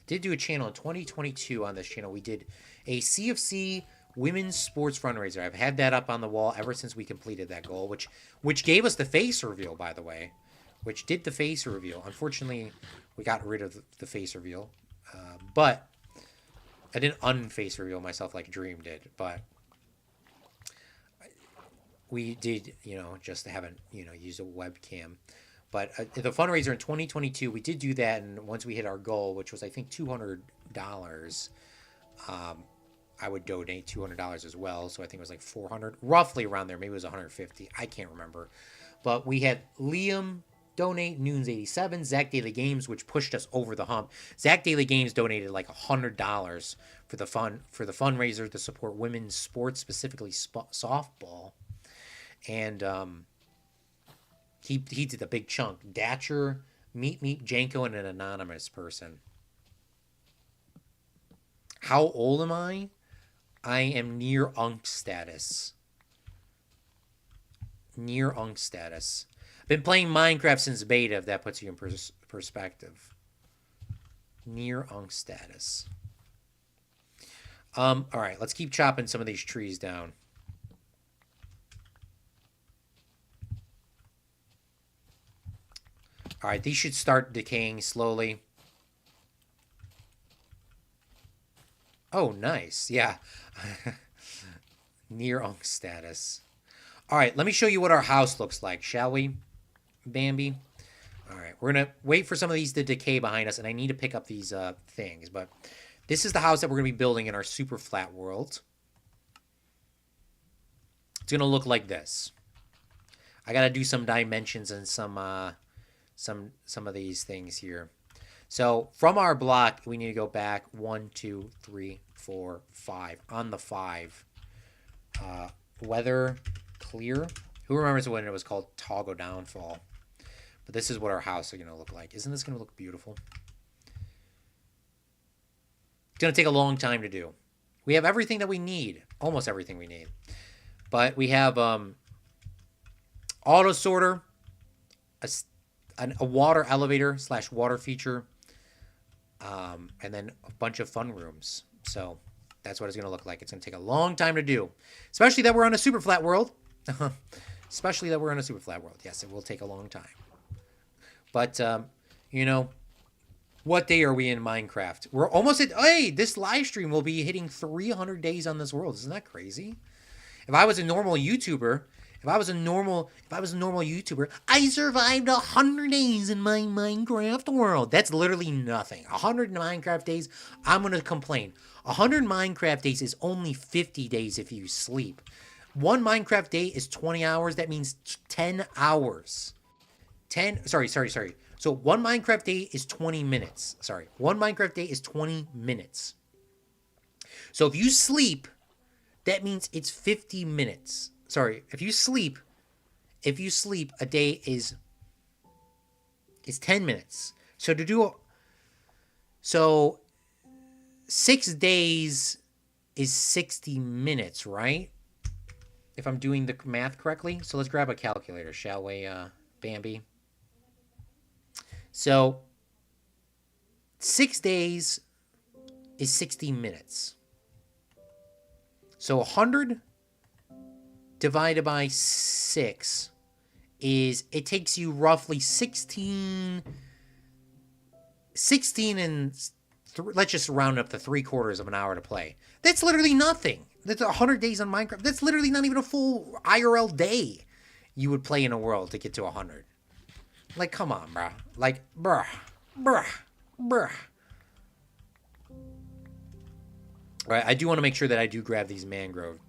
Did do a channel in 2022 on this channel. We did a CFC women's sports fundraiser. I've had that up on the wall ever since we completed that goal, which gave us the face reveal, by the way, which did the face reveal. Unfortunately, we got rid of the face reveal, but I didn't unface reveal myself like Dream did. But we did, you know, just haven't, you know, used a webcam. But the fundraiser in 2022, we did do that, and once we hit our goal, which was I think $200, I would donate $200 as well. So I think it was like 400, roughly around there. Maybe it was 150. I can't remember. But we had Liam donate, Noons 87, Zach Daily Games, which pushed us over the hump. Zach Daily Games donated like $100 for the fundraiser to support women's sports, specifically softball. And he did a big chunk. Datcher, Meet Janko, and an anonymous person. How old am I? I am near Unk status. Near Unk status. Been playing Minecraft since beta, if that puts you in perspective. Near Unk status. All right, let's keep chopping some of these trees down. All right, these should start decaying slowly. Oh, nice. Yeah. Near Unk status. All right, let me show you what our house looks like, shall we, Bambi? All right, we're going to wait for some of these to decay behind us, and I need to pick up these things. But this is the house that we're going to be building in our Superflat world. It's going to look like this. I got to do some dimensions and some of these things here. So from our block, we need to go back 1, 2, 3, 4, 5. On the 5, weather clear. Who remembers when it was called Toggle Downfall? But this is what our house is going to look like. Isn't this going to look beautiful? It's going to take a long time to do. We have everything that we need, almost everything we need. But we have auto sorter, a water elevator / water feature, and then a bunch of fun rooms. So that's what it's going to look like. It's going to take a long time to do, especially that we're on a Superflat world. Especially that we're on a Superflat world. Yes, it will take a long time. But, you know, what day are we in Minecraft? We're almost at, hey, this live stream will be hitting 300 days on this world. Isn't that crazy? If I was a normal YouTuber, if I was a normal YouTuber, I survived 100 days in my Minecraft world. That's literally nothing. 100 Minecraft days, I'm going to complain. 100 Minecraft days is only 50 days if you sleep. One Minecraft day is 20 hours. That means 10 hours. Sorry. So one Minecraft day is 20 minutes. Sorry. One Minecraft day is 20 minutes. So if you sleep, that means it's 50 minutes. Sorry, if you sleep, a day is 10 minutes. So 6 days is 60 minutes, right? If I'm doing the math correctly. So let's grab a calculator, shall we, Bambi? So 6 days is 60 minutes. So 100 divided by 6 is, it takes you roughly 16 and let's just round up to 3/4 of an hour to play. That's literally nothing. That's 100 days on Minecraft. That's literally not even a full IRL day you would play in a world to get to 100. Like, come on, bruh. Like, bruh. All right, I do want to make sure that I do grab these mangrove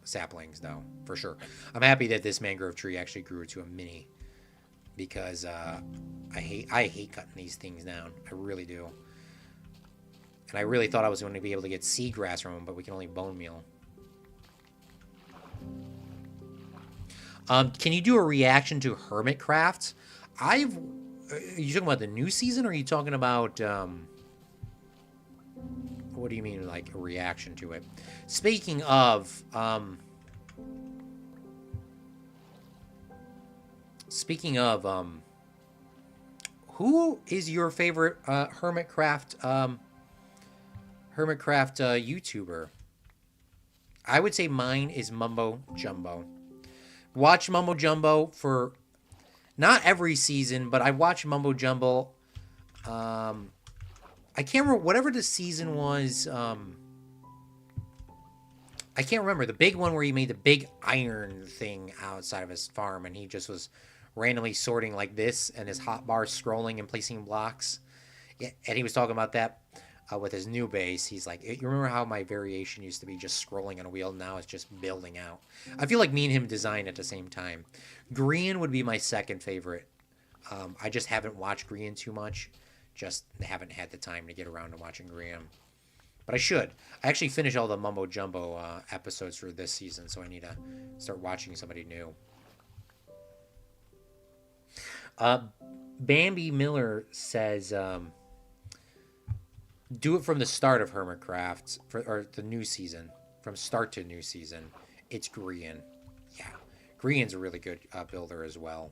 saplings, though, for sure. I'm happy that this mangrove tree actually grew to a mini, because I hate cutting these things down. I really do. And I really thought I was going to be able to get seagrass from them, but we can only bone meal. Can you do a reaction to Hermitcraft? Are you talking about the new season, or are you talking about... what do you mean, like, a reaction to it? Speaking of... who is your favorite Hermitcraft YouTuber? I would say mine is Mumbo Jumbo. Watch Mumbo Jumbo for not every season, but I watch Mumbo Jumbo. I can't remember whatever the season was. I can't remember the big one where he made the big iron thing outside of his farm, and he just was randomly sorting like this, and his hotbar scrolling and placing blocks. Yeah, and he was talking about that with his new base. He's like, you remember how my variation used to be just scrolling on a wheel? Now it's just building out. I feel like me and him designed at the same time. Grian would be my second favorite. I just haven't watched Grian too much. Just haven't had the time to get around to watching Grian. But I should. I actually finished all the Mumbo Jumbo episodes for this season, so I need to start watching somebody new. Bambi Miller says, do it from the start of Hermitcraft, or the new season. From start to new season. It's Grian. Yeah. Grian's a really good builder as well.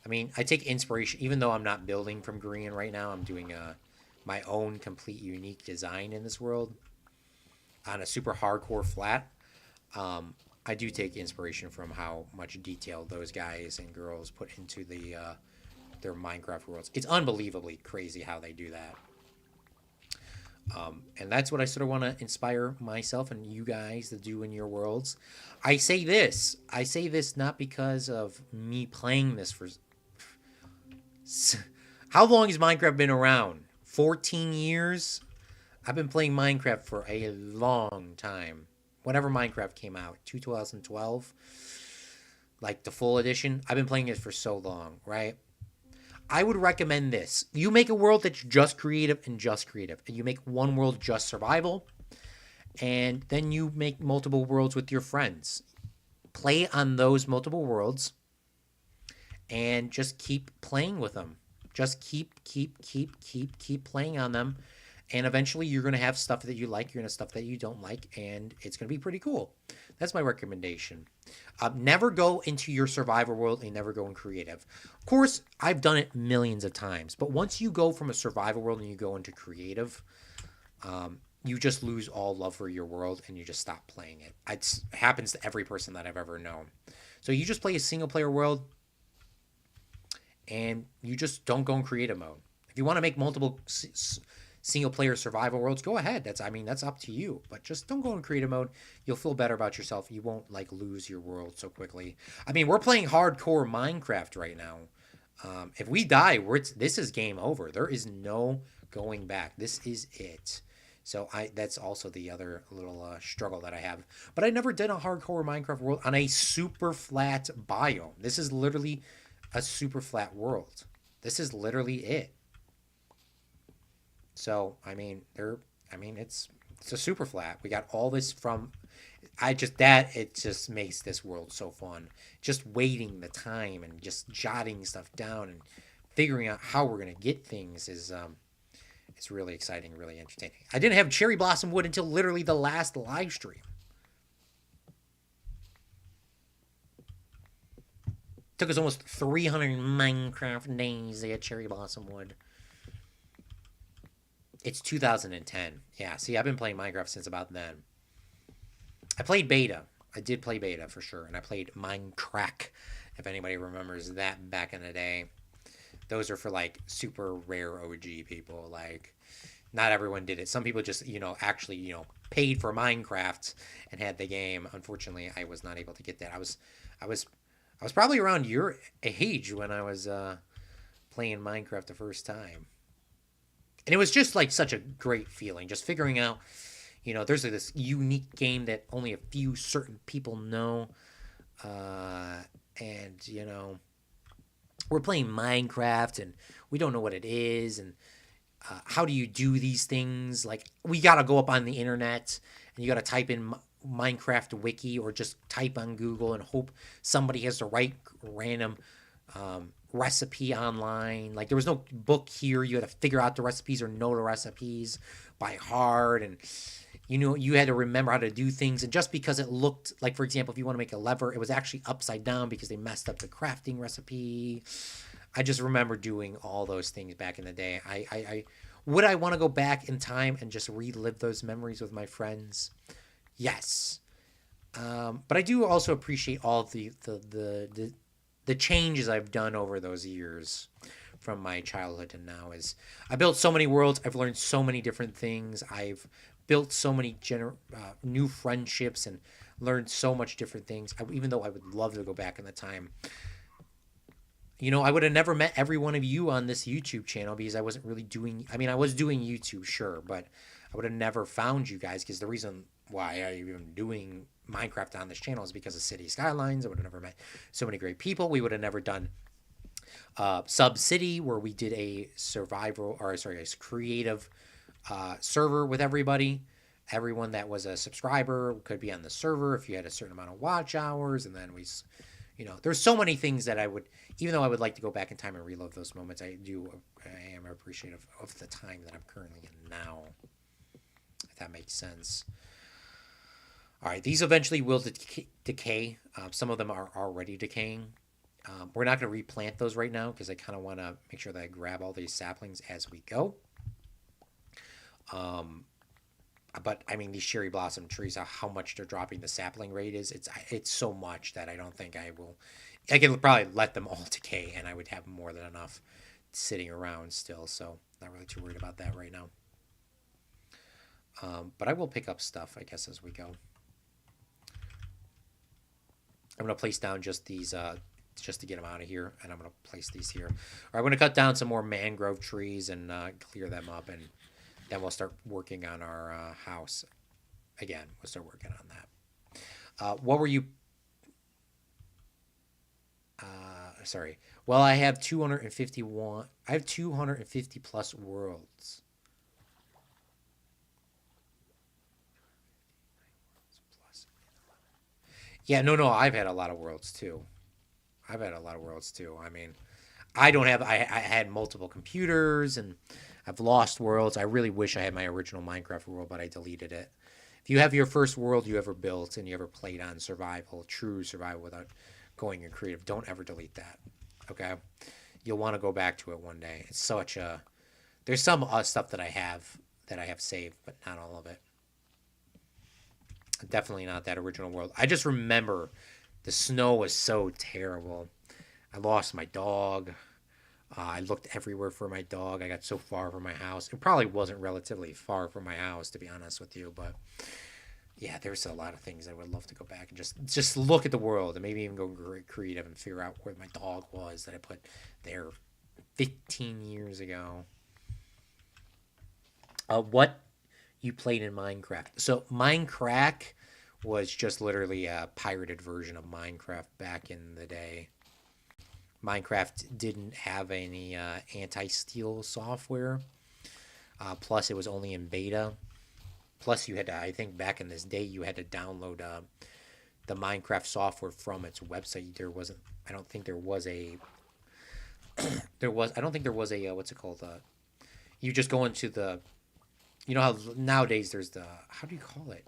I mean, I take inspiration, even though I'm not building from Grian right now, I'm doing my own complete unique design in this world on a super hardcore flat. I do take inspiration from how much detail those guys and girls put into their Minecraft worlds. It's unbelievably crazy how they do that. And that's what I sort of want to inspire myself and you guys to do in your worlds. I say this not because of me playing this for... How long has Minecraft been around? 14 years? I've been playing Minecraft for a long time. Whenever Minecraft came out, 2012, like the full edition, I've been playing it for so long, right? I would recommend this. You make a world that's just creative. And you make one world just survival. And then you make multiple worlds with your friends. Play on those multiple worlds. And just keep playing with them. Just keep playing on them. And eventually you're going to have stuff that you like. You're going to have stuff that you don't like. And it's going to be pretty cool. That's my recommendation. Never go into your survivor world and never go in creative. Of course, I've done it millions of times. But once you go from a survival world and you go into creative, you just lose all love for your world and you just stop playing it. It happens to every person that I've ever known. So you just play a single player world and you just don't go in creative mode. If you want to make multiple single player survival worlds, go ahead. That's up to you. But just don't go in creative mode. You'll feel better about yourself. You won't lose your world so quickly. I mean, we're playing hardcore Minecraft right now. If we die, this is game over. There is no going back. This is it. So that's also the other little struggle that I have. But I never did a hardcore Minecraft world on a super flat biome. This is literally a super flat world. This is literally it. So it's a super flat. We got all this from it just makes this world so fun. Just waiting the time and just jotting stuff down and figuring out how we're gonna get things is it's really exciting, really entertaining. I didn't have cherry blossom wood until literally the last live stream. Took us almost 300 Minecraft days to get cherry blossom wood. It's 2010. Yeah, see, I've been playing Minecraft since about then. I played beta. I did play beta for sure. And I played Minecraft, if anybody remembers that back in the day. Those are for, super rare OG people. Not everyone did it. Some people just, actually, paid for Minecraft and had the game. Unfortunately, I was not able to get that. I was probably around your age when I was playing Minecraft the first time. And it was just such a great feeling, just figuring out, there's this unique game that only a few certain people know. And, we're playing Minecraft and we don't know what it is. And how do you do these things? We got to go up on the internet and you got to type in Minecraft wiki or just type on Google and hope somebody has the right random recipe online. There was no book here. You had to figure out the recipes or know the recipes by heart, and you had to remember how to do things. And just because it looked for example, if you want to make a lever, it was actually upside down because they messed up the crafting recipe. I just remember doing all those things back in the day. Would I want to go back in time and just relive those memories with my friends? Yes. But I do also appreciate all the changes I've done over those years from my childhood to now. I built so many worlds. I've learned so many different things. I've built so many new friendships and learned so much different things. Even though I would love to go back in the time, you know, I would have never met every one of you on this YouTube channel because I wasn't really doing. I mean, I was doing YouTube, sure, but I would have never found you guys because the reason why I even doing Minecraft on this channel is because of City Skylines. I would have never met so many great people. We would have never done Sub City, where we did a survival, or sorry, a creative server with everybody. Everyone that was a subscriber could be on the server if you had a certain amount of watch hours, and then we, you know, there's so many things that I would, even though I would like to go back in time and relive those moments, I am appreciative of the time that I'm currently in now, if that makes sense. All right, these eventually will decay. Some of them are already decaying. We're not going to replant those right now because I kind of want to make sure that I grab all these saplings as we go. But I mean, these cherry blossom trees, how much they're dropping the sapling rate is, it's so much that I don't think I will. I can probably let them all decay, and I would have more than enough sitting around still. So not really too worried about that right now. But I will pick up stuff, I guess, as we go. I'm gonna place down just these, just to get them out of here, and I'm gonna place these here. All right, I'm gonna cut down some more mangrove trees and clear them up, and then we'll start working on our house again. We'll start working on that. What were you? Sorry. Well, I have 251. I have 250 plus worlds. Yeah, no, I've had a lot of worlds too. I've had a lot of worlds too. I mean, I don't have. I had multiple computers and I've lost worlds. I really wish I had my original Minecraft world, but I deleted it. If you have your first world you ever built and you ever played on survival, true survival without going in creative, don't ever delete that. Okay, you'll want to go back to it one day. It's such a. There's some stuff that I have saved, but not all of it. Definitely not that original world. I just remember the snow was so terrible. I lost my dog. I looked everywhere for my dog. I got so far from my house. It probably wasn't relatively far from my house, to be honest with you. But yeah, there's a lot of things I would love to go back and just look at the world and maybe even go creative and figure out where my dog was that I put there 15 years ago. What you played in Minecraft? So Minecraft was just literally a pirated version of Minecraft back in the day. Minecraft didn't have any anti-steal software. Plus, it was only in beta. Plus, you had to, I think back in this day, you had to download the Minecraft software from its website. There wasn't, I don't think there was a, I don't think there was a, what's it called? You just go into the, you know how nowadays there's the, how do you call it?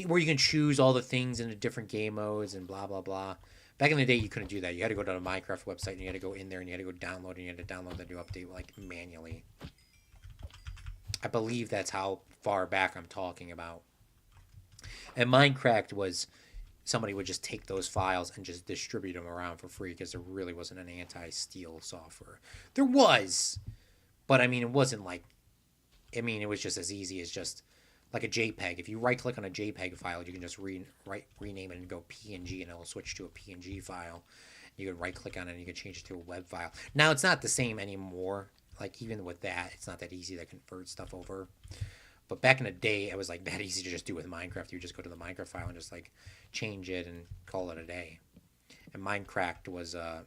Where you can choose all the things in the different game modes and blah, blah, blah. Back in the day, you couldn't do that. You had to go to the Minecraft website and you had to go in there and you had to go download and you had to download the new update like manually. I believe that's how far back I'm talking about. And Minecraft was, somebody would just take those files and just distribute them around for free because there really wasn't an anti-steal software. There was, but I mean, it wasn't like, I mean, it was just as easy as just like a JPEG. If you right-click on a JPEG file, you can just rename it and go PNG, and it'll switch to a PNG file. You can right-click on it, and you can change it to a web file. Now, it's not the same anymore. Like, even with that, it's not that easy to convert stuff over. But back in the day, it was, like, that easy to just do with Minecraft. You just go to the Minecraft file and just, like, change it and call it a day. And Minecraft was, I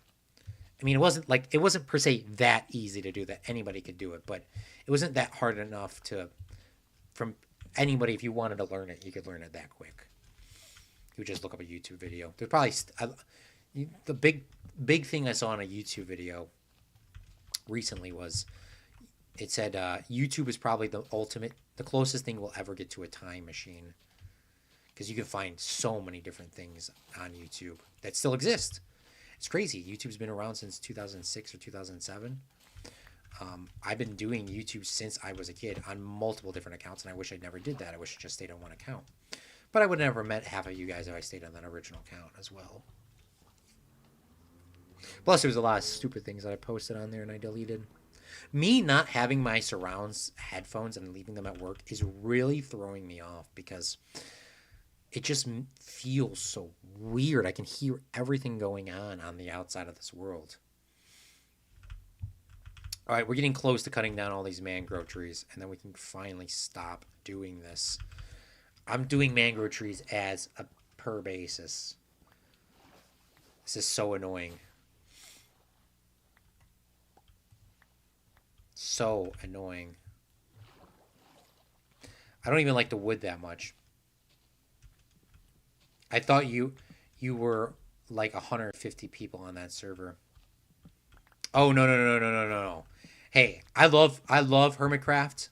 mean, it wasn't per se that easy to do that. Anybody could do it, but it wasn't that hard enough to, from anybody, if you wanted to learn it, you could learn it that quick. You would just look up a YouTube video. There's probably the big thing I saw on a YouTube video recently was it said YouTube is probably the closest thing we'll ever get to a time machine, because you can find so many different things on YouTube that still exist. It's crazy. YouTube's been around since 2006 or 2007. I've been doing YouTube since I was a kid on multiple different accounts, and I wish I never did that. I wish I just stayed on one account. But I would have never met half of you guys if I stayed on that original account as well. Plus, there was a lot of stupid things that I posted on there and I deleted. Me not having my surrounds headphones and leaving them at work is really throwing me off because it just feels so weird. I can hear everything going on the outside of this world. All right, we're getting close to cutting down all these mangrove trees, and then we can finally stop doing this. I'm doing mangrove trees as a per basis. This is so annoying. So annoying. I don't even like the wood that much. I thought you were like 150 people on that server. Oh no no no no no no no. Hey, I love Hermitcraft.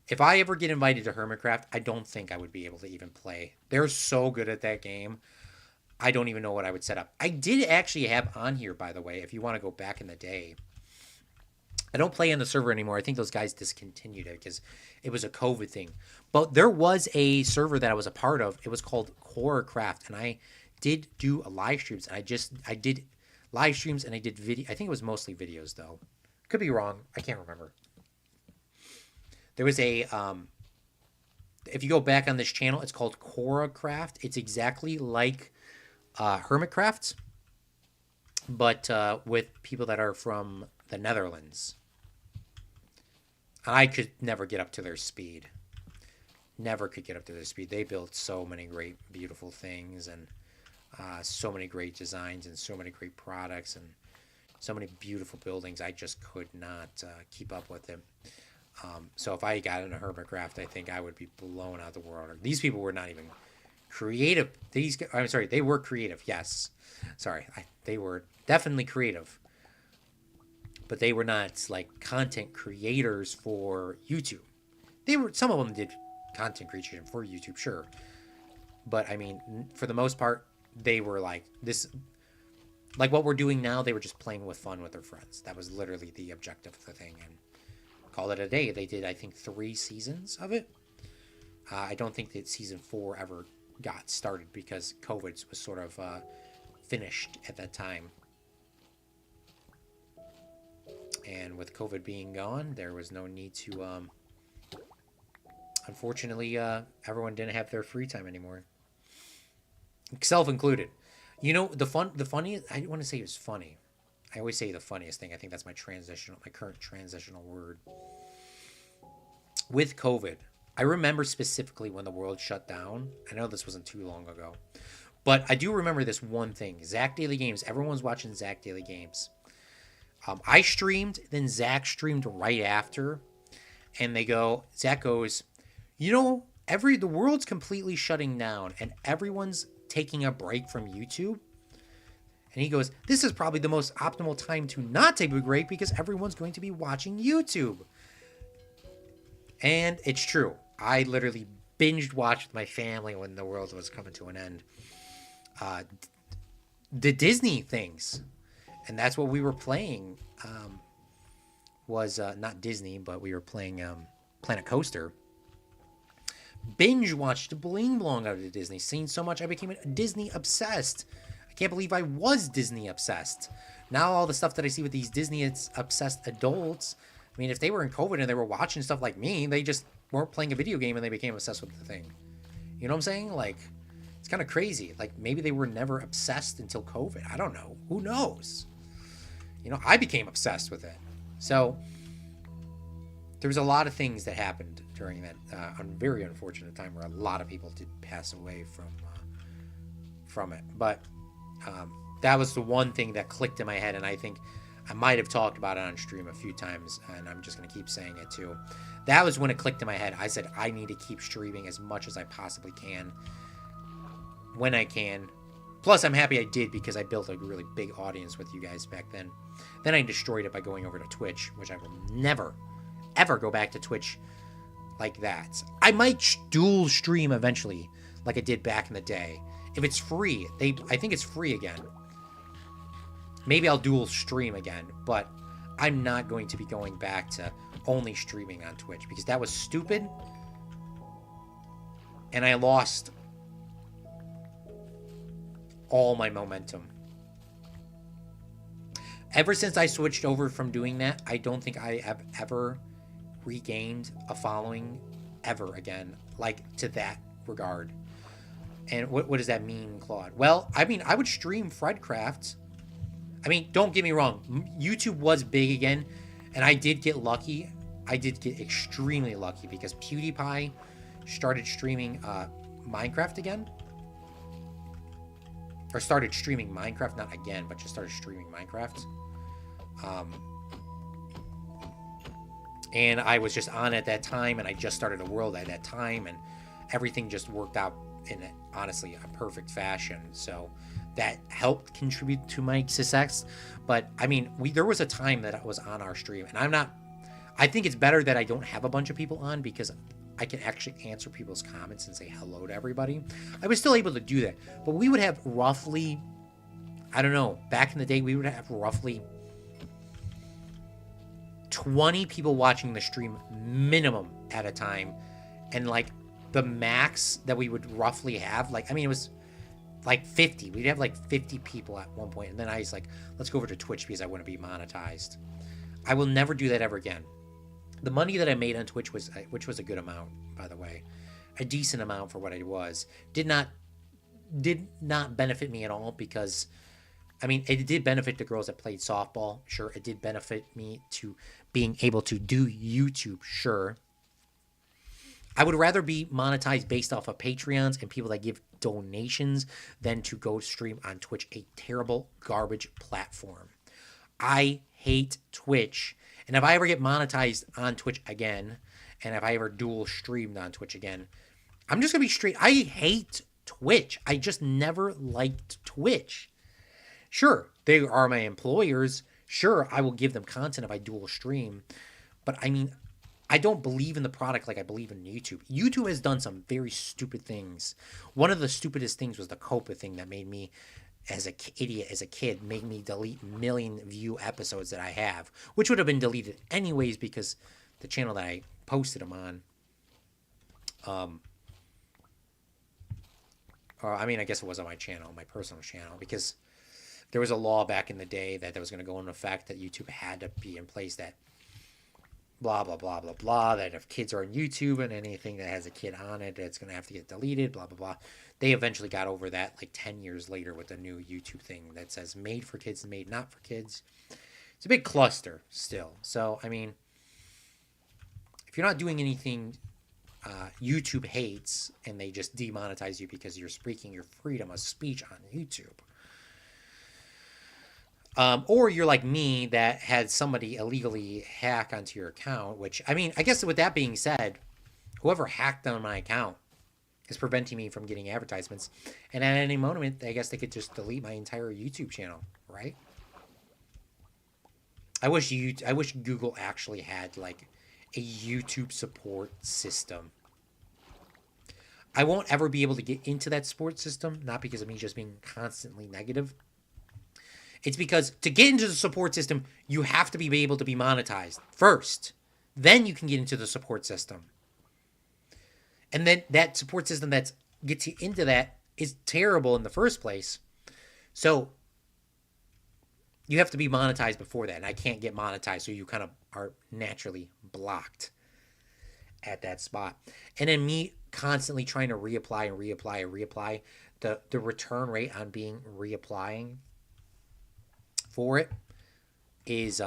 If I ever get invited to Hermitcraft, I don't think I would be able to even play. They're so good at that game. I don't even know what I would set up. I did actually have on here, by the way, if you want to go back in the day. I don't play on the server anymore. I think those guys discontinued it because it was a COVID thing. But there was a server that I was a part of. It was called Horrorcraft, and I did do a live streams. And I did live streams and I did video. I think it was mostly videos though. Could be wrong. I can't remember. There was a if you go back on this channel, it's called Horrorcraft. It's exactly like Hermitcraft, but with people that are from the Netherlands. I could never get up to their speed. Never could get up to their speed. They built so many great, beautiful things, and so many great designs, and so many great products, and so many beautiful buildings. I just could not keep up with them. So if I got into Hermitcraft, I think I would be blown out of the water. These people were not even creative. I'm sorry, they were creative. Yes, sorry, they were definitely creative. But they were not like content creators for YouTube. Some of them did content creation for YouTube, sure. But I mean, for the most part, they were like this, like what we're doing now. They were just playing with fun with their friends. That was literally the objective of the thing, and called it a day. They did, I think, 3 seasons of it. I don't think that season 4 ever got started because COVID was sort of finished at that time. And with COVID being gone, there was no need to, unfortunately, everyone didn't have their free time anymore. Self included. You know, the funniest, I want to say it was funny. I always say the funniest thing. I think that's my current transitional word. With COVID, I remember specifically when the world shut down. I know this wasn't too long ago, but I do remember this one thing. Zach Daily Games. Everyone's watching Zach Daily Games. I streamed, then Zach streamed right after, and Zach goes, you know, the world's completely shutting down, and everyone's taking a break from YouTube. And he goes, this is probably the most optimal time to not take a break because everyone's going to be watching YouTube. And it's true. I literally binged watched with my family when the world was coming to an end. The Disney things. And that's what we were playing. Was not Disney, but we were playing Planet Coaster. Binge watched Bling Blong out of Disney. Seen so much, I became Disney obsessed. I can't believe I was Disney obsessed. Now all the stuff that I see with these Disney obsessed adults, I mean, if they were in COVID and they were watching stuff like me, they just weren't playing a video game and they became obsessed with the thing. You know what I'm saying? Like, it's kind of crazy. Like, maybe they were never obsessed until COVID. I don't know. Who knows? You know, I became obsessed with it. So, there was a lot of things that happened during that very unfortunate time where a lot of people did pass away from it. But that was the one thing that clicked in my head, and I think I might have talked about it on stream a few times, and I'm just going to keep saying it too. That was when it clicked in my head. I said, I need to keep streaming as much as I possibly can when I can. Plus, I'm happy I did because I built a really big audience with you guys back then. Then I destroyed it by going over to Twitch, which I will never, ever go back to Twitch like that. I might dual stream eventually, like I did back in the day. If it's free, I think it's free again. Maybe I'll dual stream again, but I'm not going to be going back to only streaming on Twitch because that was stupid. And I lost all my momentum. Ever since I switched over from doing that, I don't think I have ever regained a following ever again, like to that regard. And what does that mean, Claude? Well, I mean, I would stream Fredcraft. I mean, don't get me wrong. YouTube was big again, and I did get lucky. I did get extremely lucky because PewDiePie started streaming Minecraft again. Or started streaming Minecraft, not again, but just started streaming Minecraft. And I was just on at that time, and I just started a world at that time, and everything just worked out in, honestly, a perfect fashion. So that helped contribute to my success. But I mean, there was a time that I was on our stream, and I think it's better that I don't have a bunch of people on because I can actually answer people's comments and say hello to everybody. I was still able to do that, but we would have roughly, I don't know, back in the day, we would have roughly 20 people watching the stream minimum at a time. And like the max that we would roughly have, like, I mean, it was like 50. We'd have like 50 people at one point. And then I was like, let's go over to Twitch because I want to be monetized. I will never do that ever again. The money that I made on Twitch which was a good amount, by the way, a decent amount for what I was, did not benefit me at all because, I mean, it did benefit the girls that played softball. Sure, it did benefit me to being able to do YouTube. Sure. I would rather be monetized based off of Patreons and people that give donations than to go stream on Twitch, a terrible garbage platform. I hate Twitch. And if I ever get monetized on Twitch again, and if I ever dual streamed on Twitch again, I'm just going to be straight. I hate Twitch. I just never liked Twitch. Sure, they are my employers. Sure, I will give them content if I dual stream. But I mean, I don't believe in the product like I believe in YouTube. YouTube has done some very stupid things. One of the stupidest things was the Copa thing that made me, as an idiot, as a kid, made me delete million view episodes that I have, which would have been deleted anyways because the channel that I posted them on, or I mean, I guess it wasn't my channel, my personal channel, because there was a law back in the day that was going to go into effect that YouTube had to be in place that blah, blah, blah, blah, blah, that if kids are on YouTube and anything that has a kid on it, it's going to have to get deleted, blah, blah, blah. They eventually got over that like 10 years later with a new YouTube thing that says made for kids and made not for kids. It's a big cluster still. So, I mean, if you're not doing anything YouTube hates and they just demonetize you because you're speaking your freedom of speech on YouTube, or you're like me that had somebody illegally hack onto your account, which, I mean, I guess with that being said, whoever hacked on my account is preventing me from getting advertisements. And at any moment, I guess they could just delete my entire YouTube channel, right? I wish Google actually had like a YouTube support system. I won't ever be able to get into that support system, not because of me just being constantly negative. It's because to get into the support system, you have to be able to be monetized first. Then you can get into the support system. And then that support system that gets you into that is terrible in the first place. So you have to be monetized before that. And I can't get monetized, so you kind of are naturally blocked at that spot. And then me constantly trying to reapply, the return rate on being reapplying for it is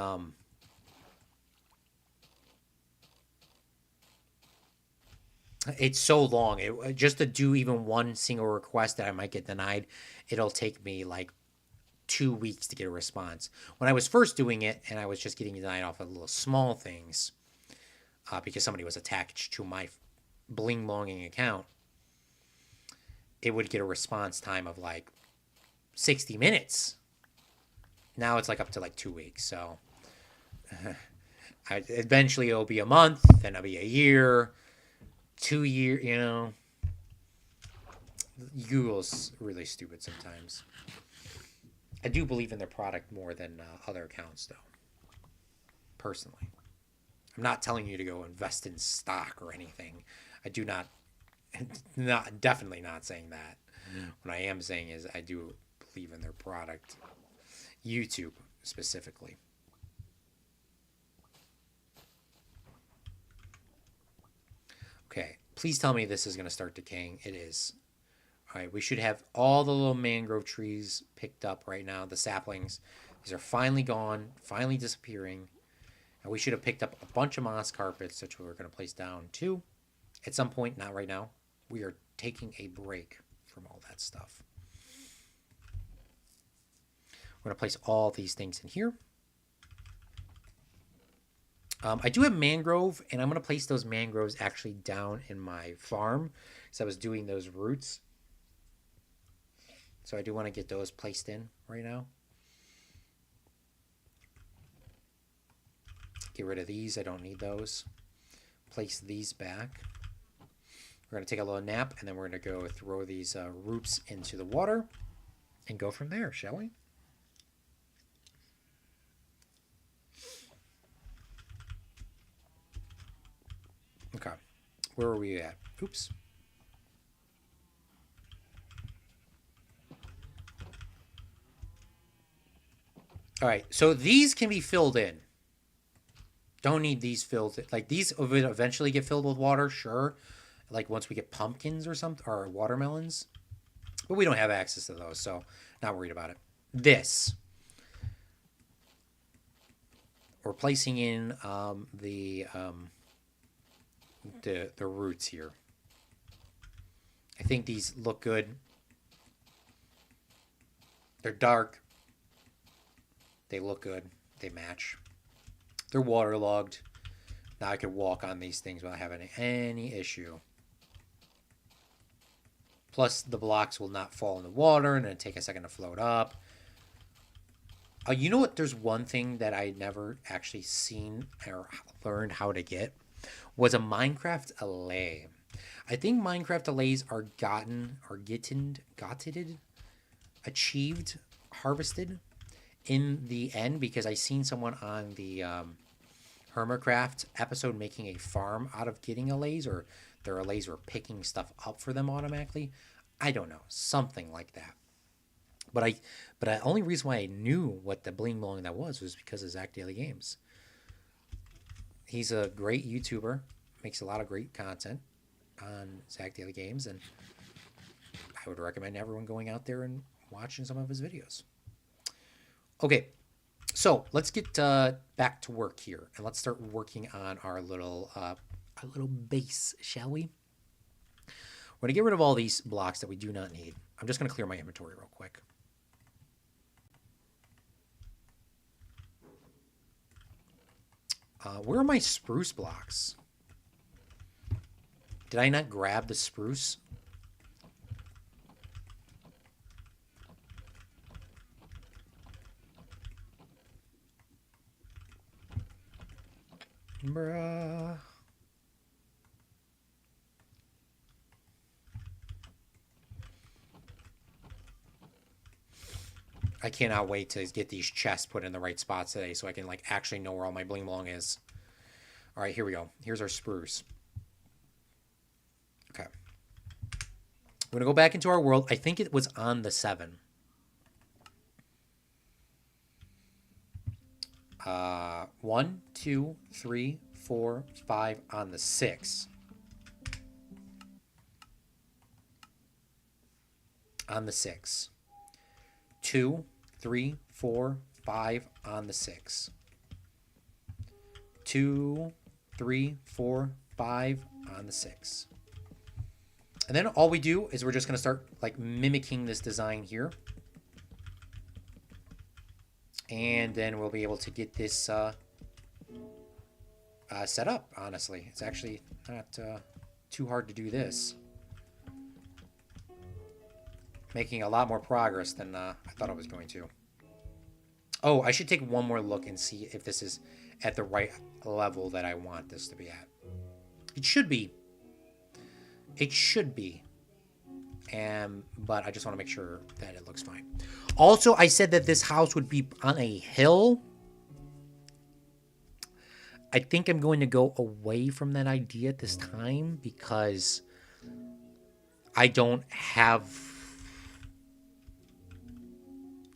it's so long. Just to do even one single request that I might get denied, it'll take me like 2 weeks to get a response. When I was first doing it and I was just getting denied off of little small things because somebody was attached to my bling longing account, it would get a response time of like 60 minutes. Now it's like up to like 2 weeks. So eventually it'll be a month, then it'll be a year, 2 years, you know. Google's really stupid sometimes. I do believe in their product more than other accounts, though. Personally. I'm not telling you to go invest in stock or anything. I do not, definitely not saying that. What I am saying is I do believe in their product. YouTube specifically. Okay, please tell me this is going to start decaying. It is. All right, we should have all the little mangrove trees picked up right now, the saplings. These are finally gone, finally disappearing. And we should have picked up a bunch of moss carpets, which we're going to place down too. At some point, not right now. We are taking a break from all that stuff. We're going to place all these things in here. I do have mangrove, and I'm going to place those mangroves actually down in my farm because I was doing those roots. So I do want to get those placed in right now. Get rid of these. I don't need those. Place these back. We're going to take a little nap, and then we're going to go throw these roots into the water and go from there, shall we? Okay. Where are we at? Oops. All right. So these can be filled in. Don't need these filled. Like these will eventually get filled with water, sure. Like once we get pumpkins or something, or watermelons. But we don't have access to those, so not worried about it. This. We're placing in the roots here. I think these look good. They're dark. They look good. They match. They're waterlogged. Now I can walk on these things without having any issue. Plus, the blocks will not fall in the water and then take a second to float up. You know what? There's one thing that I never actually seen or learned how to get was a Minecraft allay. I think Minecraft allays are achieved, harvested in the end because I seen someone on the Hermitcraft episode making a farm out of getting allays, or their allays were picking stuff up for them automatically. I don't know, something like that. But the only reason why I knew what the bling blowing that was because of Zach Daily Games. He's a great YouTuber, makes a lot of great content on Zach Daily Games, and I would recommend everyone going out there and watching some of his videos. Okay, so let's get back to work here, and let's start working on our little base, shall we? We're going to get rid of all these blocks that we do not need. I'm just going to clear my inventory real quick. Where are my spruce blocks? Did I not grab the spruce? Bruh. I cannot wait to get these chests put in the right spots today so I can like actually know where all my bling blong is. All right, here we go. Here's our spruce. Okay. We're going to go back into our world. I think it was on the 7. 1, 2, 3, 4, 5 on the 6. On the 6. 2, 3, 4, 5 on the 6. 2, 3, 4, 5 on the 6. And then all we do is we're just going to start like mimicking this design here. And then we'll be able to get this set up, honestly. It's actually not too hard to do this. Making a lot more progress than I thought I was going to. Oh, I should take one more look and see if this is at the right level that I want this to be at. It should be. It should be. But I just want to make sure that it looks fine. Also, I said that this house would be on a hill. I think I'm going to go away from that idea at this time because I don't have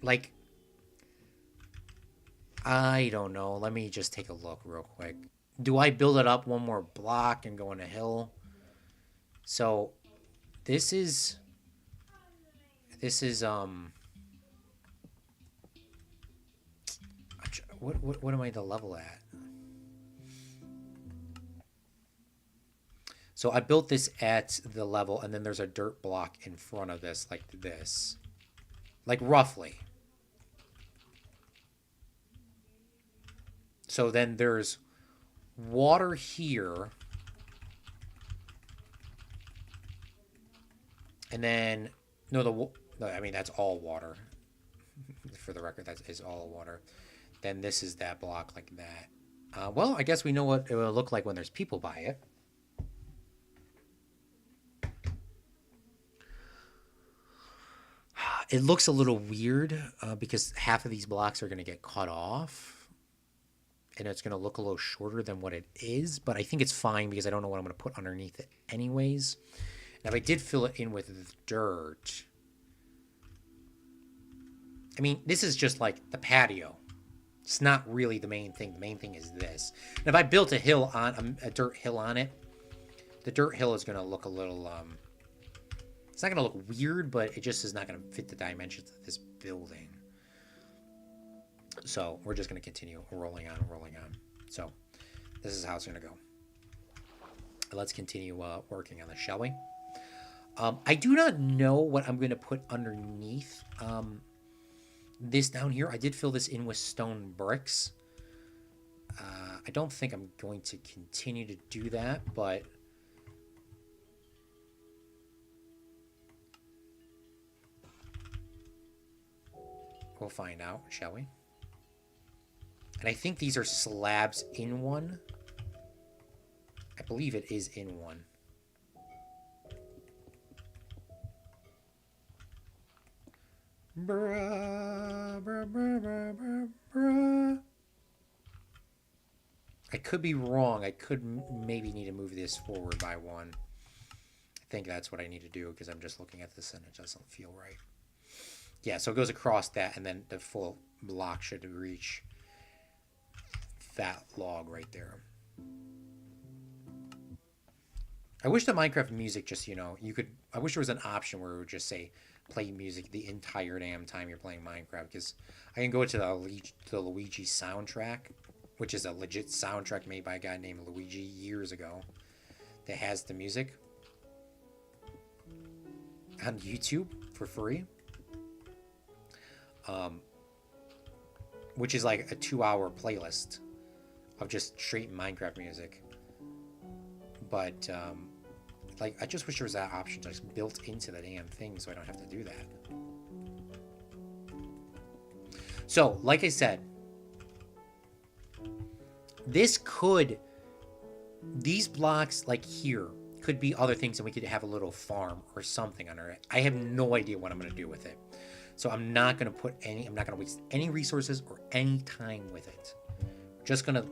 like I don't know. Let me just take a look real quick. Do I build it up one more block and go on a hill? So this is this is what am I the level at? So I built this at the level, and then there's a dirt block in front of this, like this. Like roughly. So then there's water here. And then, no, I mean, that's all water. For the record, that is all water. Then this is that block like that. Well, I guess we know what it will look like when there's people by it. It looks a little weird because half of these blocks are going to get cut off. And it's going to look a little shorter than what it is. But I think it's fine because I don't know what I'm going to put underneath it anyways. Now, if I did fill it in with dirt... I mean, this is just like the patio. It's not really the main thing. The main thing is this. And if I built a hill on a dirt hill on it, the dirt hill is going to look a little... it's not going to look weird, but it just is not going to fit the dimensions of this building. So we're just going to continue rolling on. So this is how it's going to go. Let's continue working on this, shall we? I do not know what I'm going to put underneath this down here. I did fill this in with stone bricks. I don't think I'm going to continue to do that, but... we'll find out, shall we? And I think these are slabs in one. I believe it is in one. Bruh, bruh, bruh, bruh, bruh, bruh. I could be wrong. I could maybe need to move this forward by one. I think that's what I need to do because I'm just looking at this and it doesn't feel right. Yeah, so it goes across that, and then the full block should reach that log right there. I wish the Minecraft music just, you know, you could... I wish there was an option where it would just say play music the entire damn time you're playing Minecraft, because I can go to the Luigi soundtrack, which is a legit soundtrack made by a guy named Luigi years ago that has the music on YouTube for free. Which is like a 2-hour playlist of just straight Minecraft music. But, like, I just wish there was that option just built into the damn thing so I don't have to do that. So, like I said, these blocks, like here, could be other things and we could have a little farm or something under it. I have no idea what I'm going to do with it. So I'm not going to waste any resources or any time with it. Just going to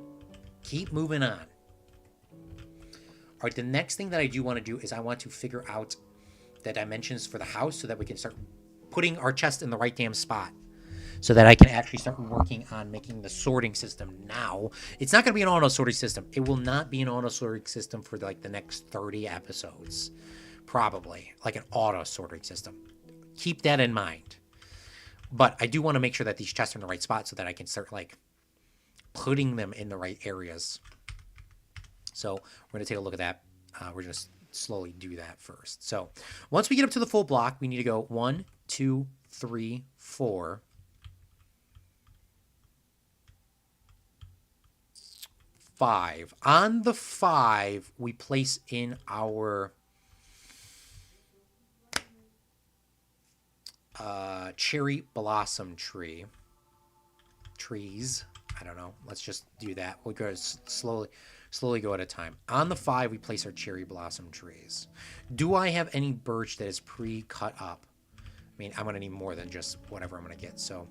keep moving on. All right, the next thing that I do want to do is I want to figure out the dimensions for the house so that we can start putting our chest in the right damn spot. So that I can actually start working on making the sorting system now. It's not going to be an auto sorting system. It will not be an auto sorting system for like the next 30 episodes. Probably. Like an auto sorting system. Keep that in mind. But I do want to make sure that these chests are in the right spot so that I can start, like, putting them in the right areas. So we're going to take a look at that. We're going to slowly do that first. So once we get up to the full block, we need to go 1, 2, 3, 4. 5. On the 5, we place in our... cherry blossom trees. I don't know. Let's just do that. We'll go slowly go at a time. On the 5, we place our cherry blossom trees. Do I have any birch that is pre-cut up? I mean, I'm going to need more than just whatever I'm going to get. So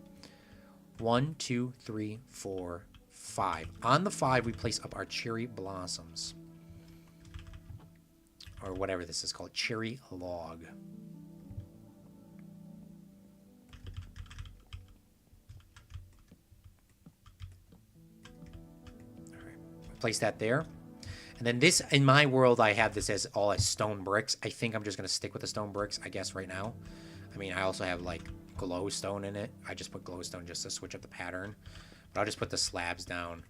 1, 2, 3, 4, 5. On the 5, we place up our cherry blossoms. Or whatever this is called. Cherry log. place that there. And then this, in my world, I have this as all as stone bricks. I think I'm just going to stick with the stone bricks, I guess, right now. I mean, I also have, like, glowstone in it. I just put glowstone just to switch up the pattern. But I'll just put the slabs down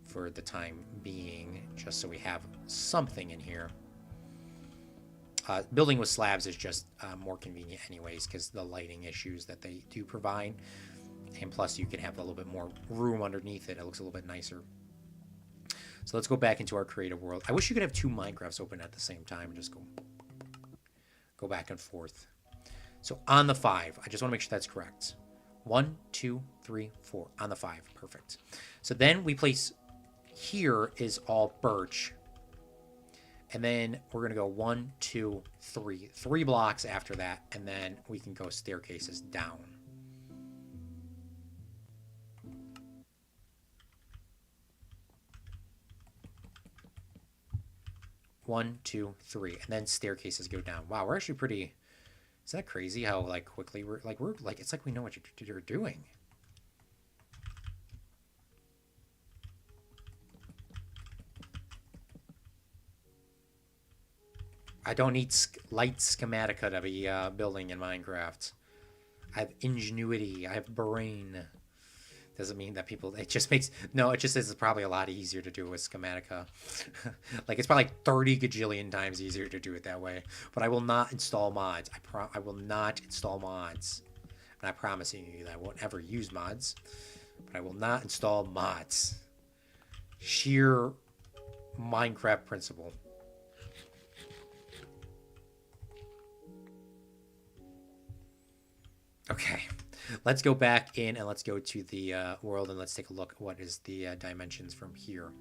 for the time being, just so we have something in here. Building with slabs is just more convenient anyways, because the lighting issues that they do provide. And plus, you can have a little bit more room underneath it. It looks a little bit nicer. So let's go back into our creative world. I wish you could have two Minecrafts open at the same time and just go back and forth. So on the 5, I just want to make sure that's correct. 1, 2, 3, 4. On the 5. Perfect. So then we place, here is all birch. And then we're going to go 1, 2, 3. 3 blocks after that. And then we can go staircases down. One, 2, 3, and then staircases go down. Wow, we're actually pretty. Is that crazy how like quickly we're like it's like we know what you're doing. I don't need light schematica to be building in Minecraft. I have ingenuity. I have brain. Doesn't mean that people, it just makes, no, it just is probably a lot easier to do with schematica. Like, it's probably like 30 gajillion times easier to do it that way. But I will not install mods. I will not install mods. And I'm promising you that I won't ever use mods. But I will not install mods. Sheer Minecraft principle. Okay. Let's go back in and let's go to the world and let's take a look at what is the dimensions from here.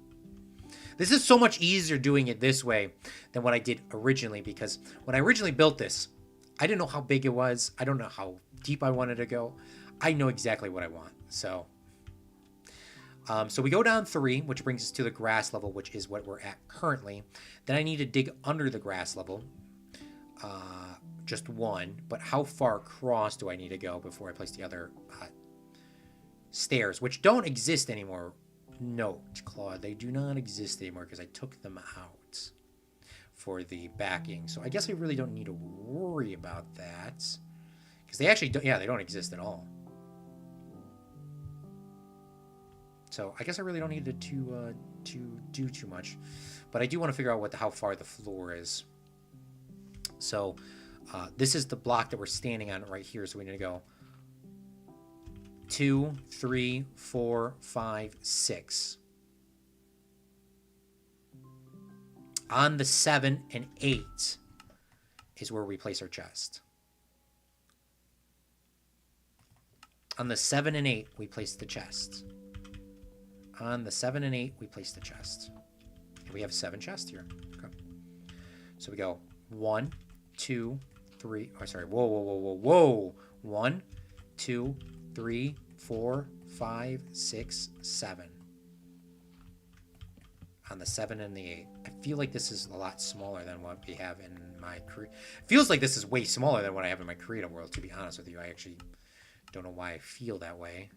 This is so much easier doing it this way than what I did originally, because when I originally built this, I didn't know how big it was. I don't know how deep I wanted to go. I know exactly what I want. So we go down 3, which brings us to the grass level, which is what we're at currently. Then I need to dig under the grass level. Just 1, but how far across do I need to go before I place the other stairs, which don't exist anymore? Note, Claude, they do not exist anymore because I took them out for the backing. So I guess I really don't need to worry about that, because they actually don't, yeah, they don't exist at all. So I guess I really don't need to do too much, but I do want to figure out how far the floor is. So this is the block that we're standing on right here. So we need to go 2, 3, 4, 5, 6. On the 7 and 8 is where we place our chest. On the 7 and 8, we place the chest. On the 7 and 8, we place the chest. And we have 7 chests here. Okay. So we go 1, 2, 3. Oh, sorry. Whoa. 1, 2, 3, 4, 5, 6, 7. On the 7 and the 8. I feel like this is a lot smaller than what we have in my feels like this is way smaller than what I have in my creative world, to be honest with you. I actually don't know why I feel that way.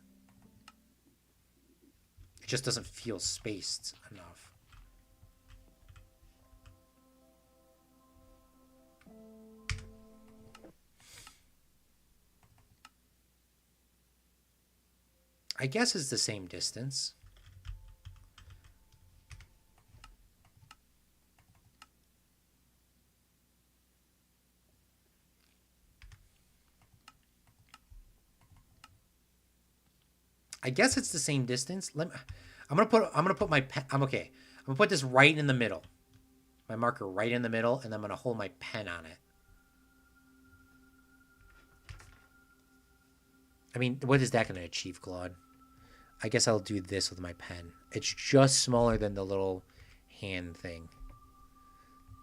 It just doesn't feel spaced enough. I guess it's the same distance. I guess it's the same distance. I'm gonna put my pen. I'm okay. I'm gonna put this right in the middle. My marker right in the middle, and I'm gonna hold my pen on it. I mean, what is that gonna achieve, Claude? I guess I'll do this with my pen. It's just smaller than the little hand thing.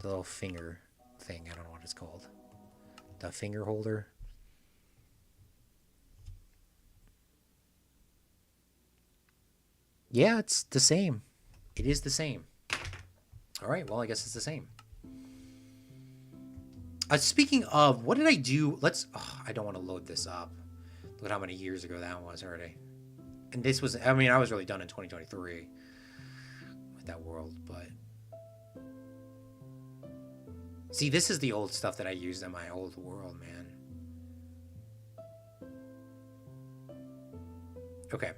The little finger thing. I don't know what it's called. The finger holder. Yeah, it's the same. It is the same. All right, well, I guess it's the same. Speaking of, what did I do? I don't want to load this up. Look at how many years ago that was already. And this was, I mean, I was really done in 2023 with that world, but... See, this is the old stuff that I used in my old world, man. Okay.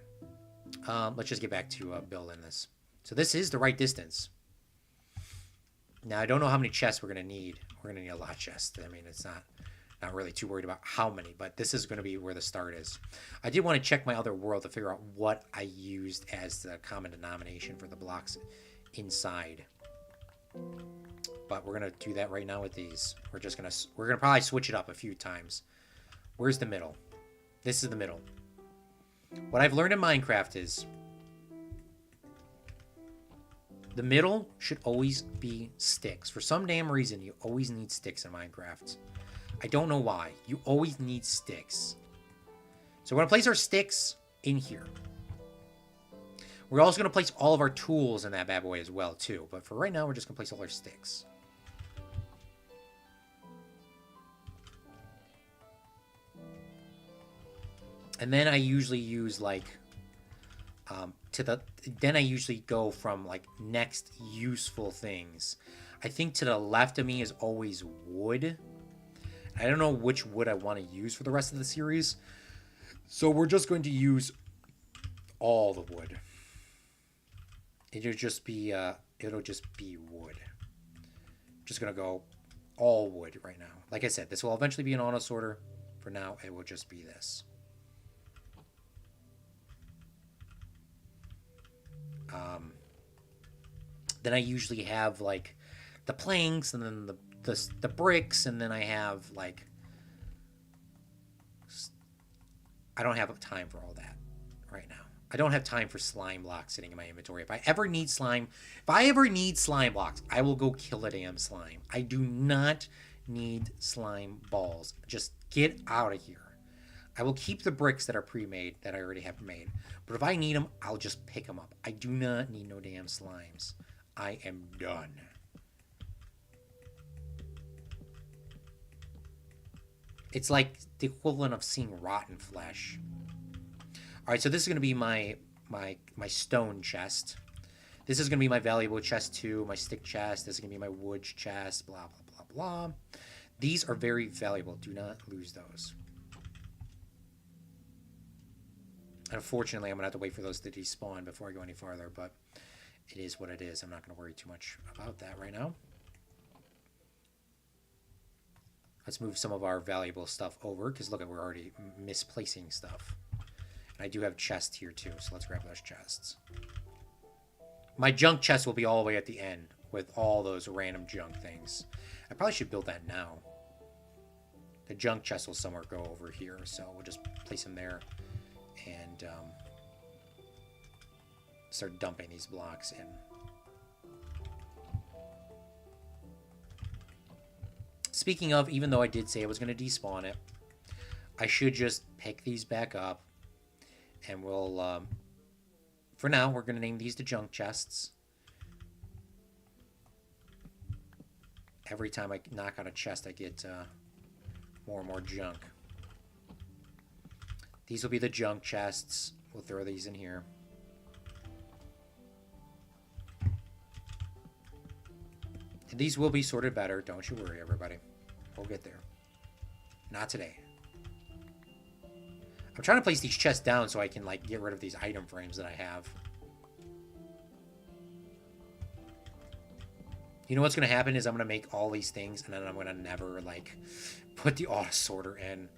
Let's just get back to building this. So this is the right distance. Now, I don't know how many chests we're going to need. We're going to need a lot of chests. I mean, it's not really too worried about how many, but this is going to be where the start is. I did want to check my other world to figure out what I used as the common denomination for the blocks inside. But we're going to do that right now with these. We're going to probably switch it up a few times. Where's the middle? This is the middle. What I've learned in Minecraft is the middle should always be sticks. For some damn reason, you always need sticks in Minecraft. I don't know why. You always need sticks. So we're going to place our sticks in here. We're also going to place all of our tools in that bad boy as well, too. But for right now, we're just going to place all our sticks. And then I usually use, like, then I usually go from, like, next useful things. I think to the left of me is always wood. I don't know which wood I want to use for the rest of the series. So we're just going to use all the wood. It'll just be wood. Just going to go all wood right now. Like I said, this will eventually be an auto sorter. For now, it will just be this. Then I usually have, like, the planks, and then the bricks, and then I have, like... I don't have time for all that right now. I don't have time for slime blocks sitting in my inventory. If I ever need slime blocks, I will go kill a damn slime. I do not need slime balls. Just get out of here. I will keep the bricks that are pre-made, that I already have made. But if I need them, I'll just pick them up. I do not need no damn slimes. I am done. It's like the equivalent of seeing rotten flesh. Alright, so this is going to be my stone chest. This is going to be my valuable chest too, my stick chest. This is going to be my wood chest, blah, blah, blah, blah. These are very valuable. Do not lose those. Unfortunately, I'm going to have to wait for those to despawn before I go any farther, but it is what it is. I'm not going to worry too much about that right now. Let's move some of our valuable stuff over, because look, we're already misplacing stuff. And I do have chests here too, so let's grab those chests. My junk chest will be all the way at the end with all those random junk things. I probably should build that now. The junk chest will somewhere go over here, so we'll just place them there and start dumping these blocks in. Speaking of, even though I did say I was going to despawn it, I should just pick these back up, and we'll, for now, we're going to name these the junk chests. Every time I knock on a chest, I get more and more junk. These will be the junk chests. We'll throw these in here. And these will be sorted better. Don't you worry, everybody. We'll get there. Not today. I'm trying to place these chests down so I can, like, get rid of these item frames that I have. You know what's going to happen is I'm going to make all these things, and then I'm going to never, like, put the auto sorter in.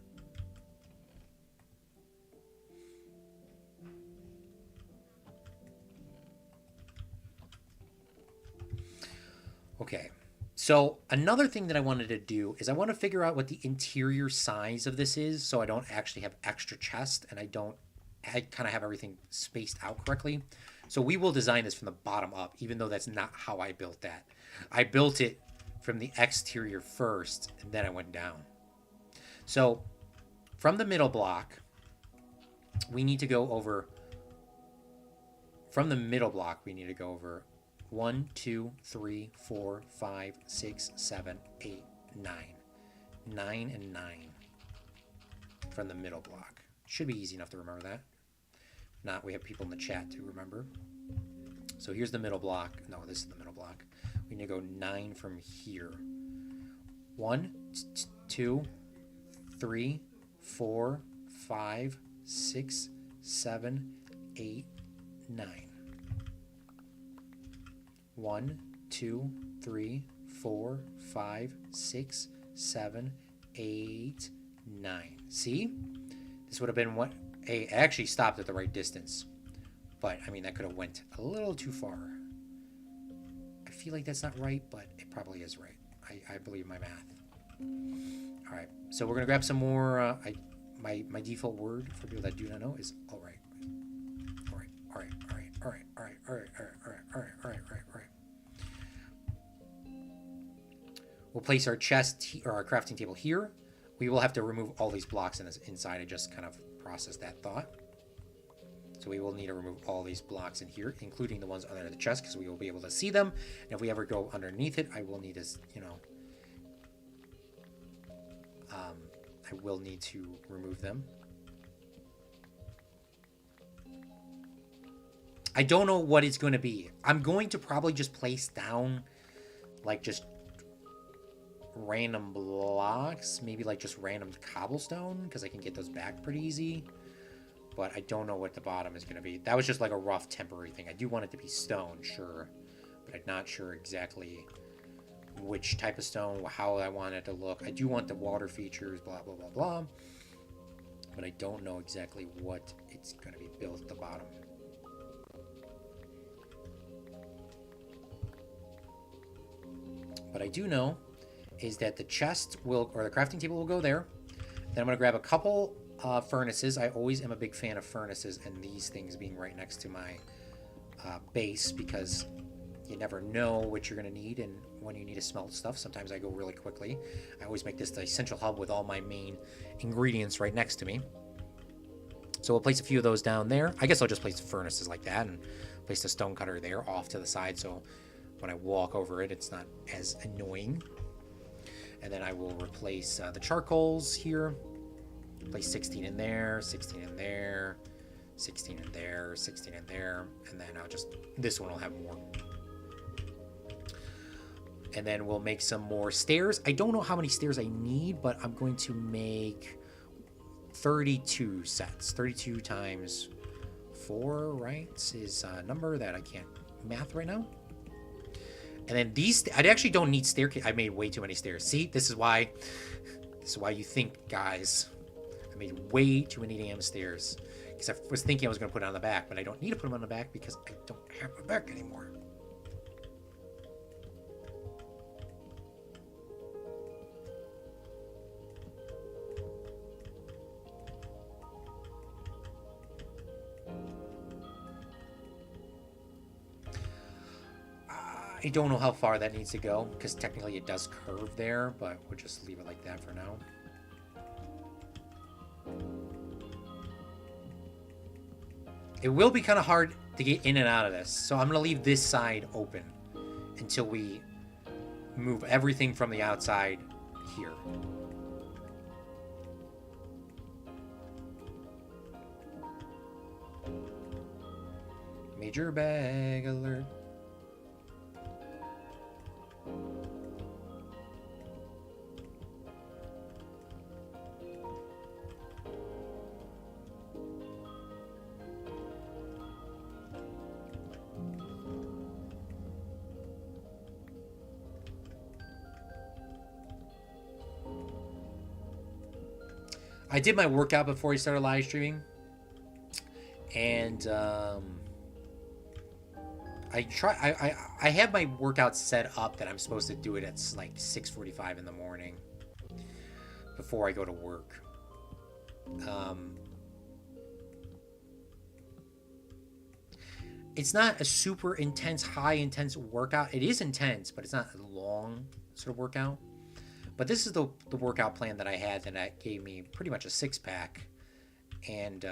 Okay, so another thing that I wanted to do is I want to figure out what the interior size of this is so I don't actually have extra chests and I kind of have everything spaced out correctly. So we will design this from the bottom up, even though that's not how I built that. I built it from the exterior first, and then I went down. So from the middle block, we need to go over... From the middle block, we need to go over 1, 2, 3, 4, 5, 6, 7, 8, 9. 9 and 9 from the middle block. Should be easy enough to remember that. If not, we have people in the chat to remember. So here's the middle block. No, this is the middle block. We need to go 9 from here. 1, 2, 3, 4, 5, 6, 7, 8, 9. 1, 2, 3, 4, 5, 6, 7, 8, 9. See? This would have been what? I actually stopped at the right distance. But, I mean, that could have went a little too far. I feel like that's not right, but it probably is right. I believe my math. All right. So we're going to grab some more. My default word for people that do not know is all right. All right. All right. All right. All right. All right. All right. All right. All right. All right. All right. All right. All right. We'll place our chest or our crafting table here. We will have to remove all these blocks inside and just kind of process that thought. So we will need to remove all these blocks in here, including the ones under the chest, because we will be able to see them. And if we ever go underneath it, I will need to, I will need to remove them. I don't know what it's going to be. I'm going to probably just place down, like, just random blocks. Maybe, like, just random cobblestone, because I can get those back pretty easy. But I don't know what the bottom is going to be. That was just, like, a rough temporary thing. I do want it to be stone, sure. But I'm not sure exactly which type of stone, how I want it to look. I do want the water features, blah, blah, blah, blah. But I don't know exactly what it's going to be built at the bottom. What I do know is that the chest will, or the crafting table will go there. Then I'm going to grab a couple furnaces. I always am a big fan of furnaces and these things being right next to my base, because you never know what you're going to need and when you need to smelt stuff. Sometimes I go really quickly. I always make this the central hub with all my main ingredients right next to me. So we'll place a few of those down there. I guess I'll just place furnaces like that and place the stone cutter there off to the side, so when I walk over it, it's not as annoying. And then I will replace the charcoals here. Place 16 in there, 16 in there, 16 in there, 16 in there, and then I'll just, this one will have more. And then we'll make some more stairs. I don't know how many stairs I need, but I'm going to make 32 sets. 32 times 4, right? Is a number that I can't math right now. And then these, I actually don't need staircase. I made way too many stairs. See, this is why you think, guys. I made way too many damn stairs. Because I was thinking I was going to put it on the back, but I don't need to put them on the back because I don't have a back anymore. I don't know how far that needs to go, because technically it does curve there, but we'll just leave it like that for now. It will be kind of hard to get in and out of this, so I'm going to leave this side open until we move everything from the outside here. Major bag alert. I did my workout before I started live streaming, and I have my workout set up that I'm supposed to do it at like 6:45 in the morning before I go to work. It's not a super intense, high intense workout. It is intense, but it's not a long sort of workout. But this is the workout plan that I had that gave me pretty much a six-pack and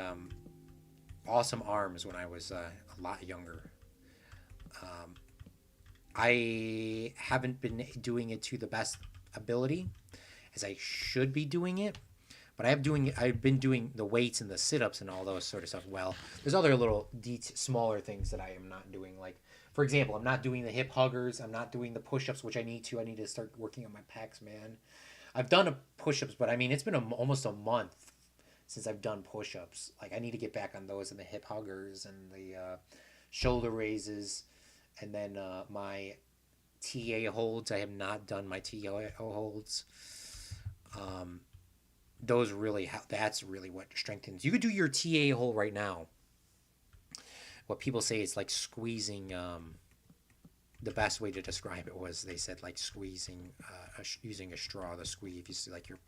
awesome arms when I was a lot younger. I haven't been doing it to the best ability as I should be doing it, but I've been doing the weights and the sit-ups and all those sort of stuff well. There's other little smaller things that I am not doing, like For example, I'm not doing the hip huggers. I'm not doing the push-ups, which I need to. I need to start working on my pecs, man. I've done push-ups, but I mean, it's been almost a month since I've done push-ups. Like, I need to get back on those and the hip huggers and the shoulder raises. And then my TA holds. I have not done my TA holds. Those really, that's really what strengthens. You could do your TA hold right now. What people say is like squeezing. The best way to describe it was they said like squeezing, using a straw to squeeze. If you see like your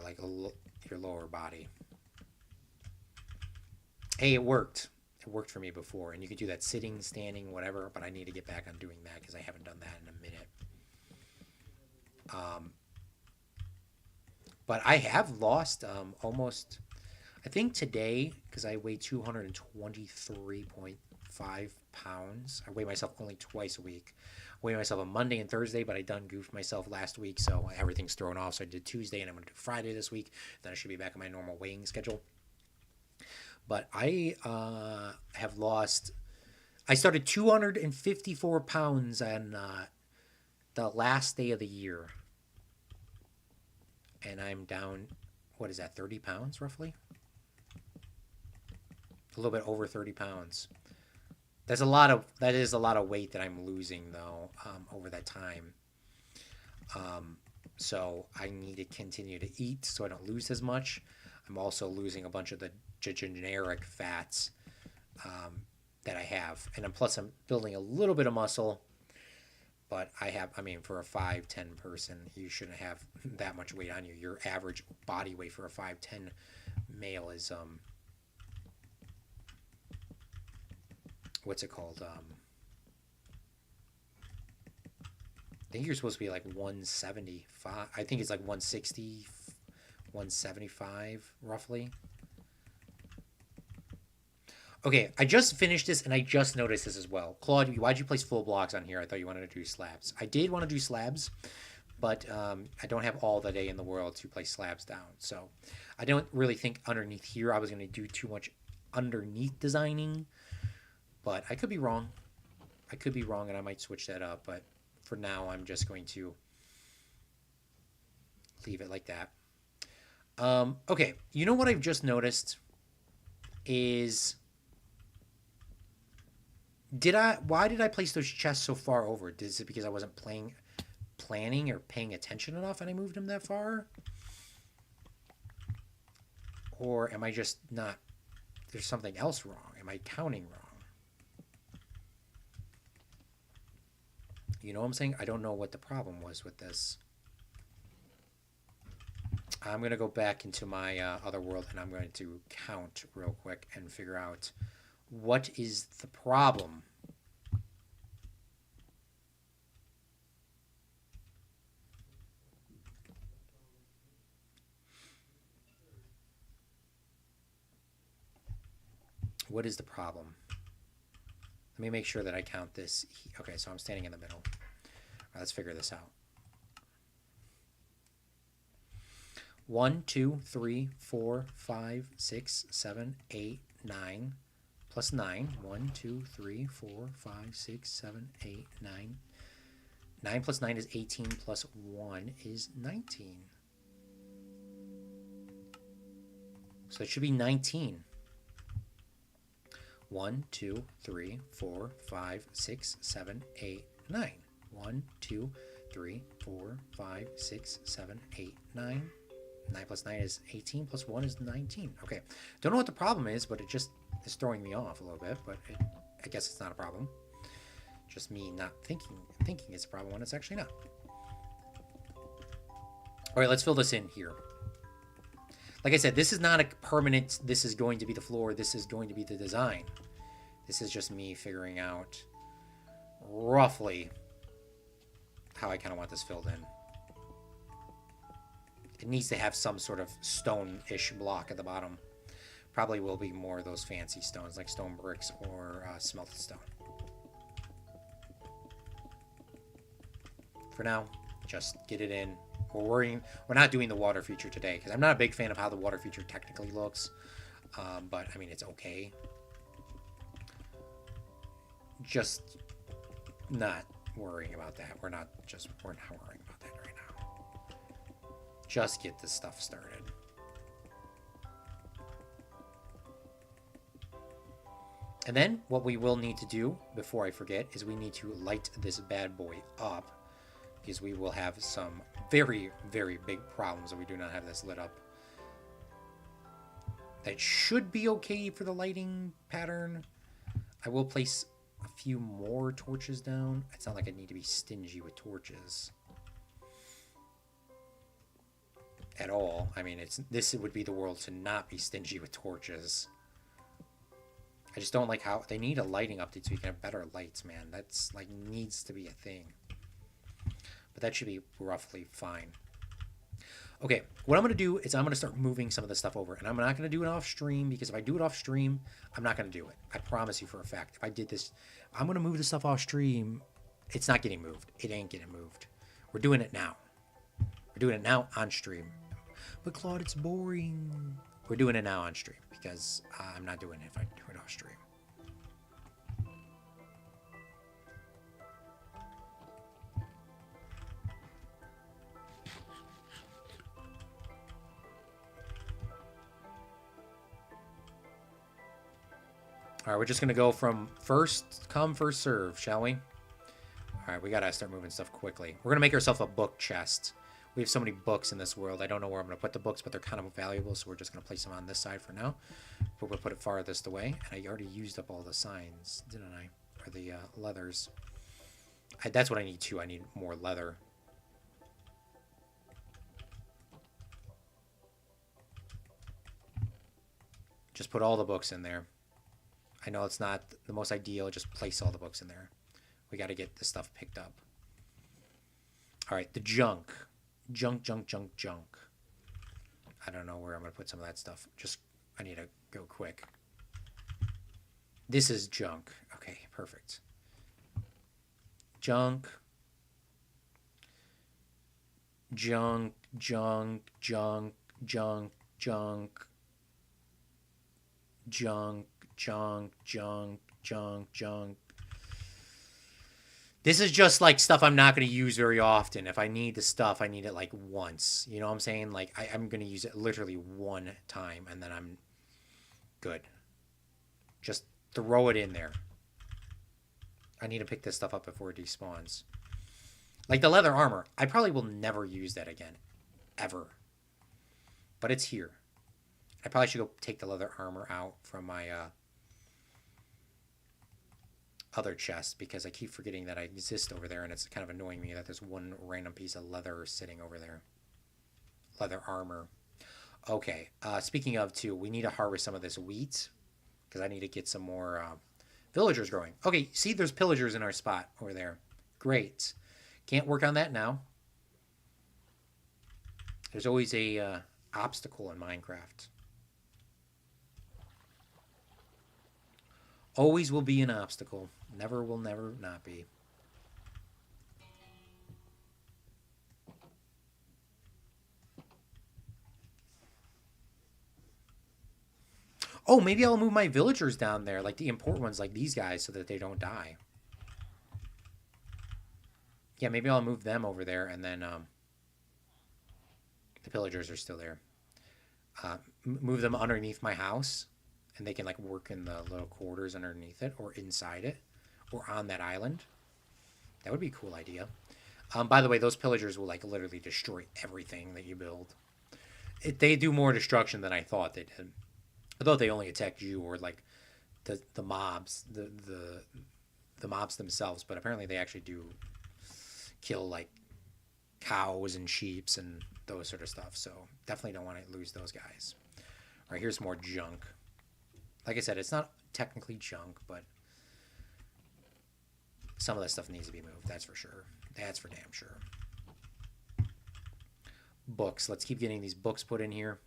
like your lower body. Hey, it worked. It worked for me before, and you could do that sitting, standing, whatever. But I need to get back on doing that because I haven't done that in a minute. But I have lost almost. I think today, because I weigh 223.5 pounds. I weigh myself only twice a week. I weigh myself on Monday and Thursday, but I done goofed myself last week, so everything's thrown off. So I did Tuesday, and I'm going to do Friday this week. Then I should be back on my normal weighing schedule. But I have lost. I started 254 pounds on the last day of the year. And I'm down, what is that, 30 pounds roughly? A little bit over 30 pounds. That is a lot of weight that I'm losing though over that time. So I need to continue to eat so I don't lose as much. I'm also losing a bunch of the generic fats that I have, and plus I'm building a little bit of muscle. But I mean, for a 5'10" person, you shouldn't have that much weight on you. Your average body weight for a 5'10" male is what's it called? I think you're supposed to be like 175. I think it's like 160, 175 roughly. Okay, I just finished this and I just noticed this as well. Claude, why'd you place full blocks on here? I thought you wanted to do slabs. I did want to do slabs, but I don't have all the day in the world to place slabs down. So I don't really think underneath here I was going to do too much underneath designing. But I could be wrong. I could be wrong, and I might switch that up. But for now, I'm just going to leave it like that. Okay, you know what I've just noticed is... Why did I place those chests so far over? Is it because I wasn't planning or paying attention enough and I moved them that far? Or am I just not... There's something else wrong. Am I counting wrong? You know what I'm saying? I don't know what the problem was with this. I'm going to go back into my other world and I'm going to count real quick and figure out what is the problem. What is the problem? Let me make sure that I count this. Okay, so I'm standing in the middle. All right, let's figure this out. 1, 2, 3, 4, 5, 6, 7, 8, 9, plus 9. 1, 2, 3, 4, 5, 6, 7, 8, 9. 9 plus 9 is 18, plus 1 is 19. So it should be 19. 1, 2, 3, 4, 5, 6, 7, 8, 9. 1, 2, 3, 4, 5, 6, 7, 8, 9. 9 plus 9 is 18, plus 1 is 19. Okay. Don't know what the problem is, but it just is throwing me off a little bit, but I guess it's not a problem. Just me not thinking it's a problem when it's actually not. All right, let's fill this in here. Like I said, this is not a permanent, this is going to be the floor, this is going to be the design. This is just me figuring out roughly how I kind of want this filled in. It needs to have some sort of stone-ish block at the bottom. Probably will be more of those fancy stones, like stone bricks or smelted stone. For now, just get it in. We're not doing the water feature today, because I'm not a big fan of how the water feature technically looks. But, I mean, it's okay. just not worrying about that. We're not worrying about that right now. Just get this stuff started. And then what we will need to do before I forget is we need to light this bad boy up, because we will have some very, very big problems if we do not have this lit up. That should be okay for the lighting pattern. I will place a few more torches down. It's not like I need to be stingy with torches at all. I mean, this would be the world to not be stingy with torches. I just don't like how they need a lighting update so you can have better lights, man. That's like needs to be a thing. But that should be roughly fine. Okay, what I'm going to do is I'm going to start moving some of this stuff over. And I'm not going to do it off stream, because if I do it off stream, I'm not going to do it. I promise you for a fact. If I did this, I'm going to move this stuff off stream. It's not getting moved. It ain't getting moved. We're doing it now. We're doing it now on stream. But Claude, it's boring. We're doing it now on stream, because I'm not doing it if I do it off stream. All right, we're just going to go from first come, first serve, shall we? All right, we got to start moving stuff quickly. We're going to make ourselves a book chest. We have so many books in this world. I don't know where I'm going to put the books, but they're kind of valuable, so we're just going to place them on this side for now. But we'll put it farthest away. And I already used up all the signs, didn't I? Or the leathers. That's what I need, too. I need more leather. Just put all the books in there. I know it's not the most ideal. Just place all the books in there. We got to get this stuff picked up. All right, the junk. Junk. I don't know where I'm going to put some of that stuff. I need to go quick. This is junk. Okay, perfect. Junk. This is just like stuff I'm not going to use very often. If I need the stuff, I need it like once. You know what I'm saying? Like I'm going to use it literally one time and then I'm good. Just throw it in there. I need to pick this stuff up before it despawns. Like the leather armor. I probably will never use that again. Ever. But it's here. I probably should go take the leather armor out from my other chest, because I keep forgetting that I exist over there, and it's kind of annoying me that there's one random piece of leather sitting over there. Leather armor. Okay, speaking of, too, we need to harvest some of this wheat, because I need to get some more villagers growing. Okay, see, there's pillagers in our spot over there. Great. Can't work on that now. There's always a obstacle in Minecraft. Always will be an obstacle. Never will never not be. Oh, maybe I'll move my villagers down there, like the important ones, like these guys, so that they don't die. Yeah, maybe I'll move them over there, and then the pillagers are still there. Move them underneath my house, and they can like work in the little quarters underneath it, or inside it, or on that island. That would be a cool idea. By the way, those pillagers will like literally destroy everything that you build. They do more destruction than I thought they did. I thought they only attacked you or like the mobs, the mobs themselves, but apparently they actually do kill like cows and sheeps and those sort of stuff. So definitely don't want to lose those guys. All right, here's more junk. Like I said, it's not technically junk, but some of that stuff needs to be moved. That's for sure. That's for damn sure. Books. Let's keep getting these books put in here.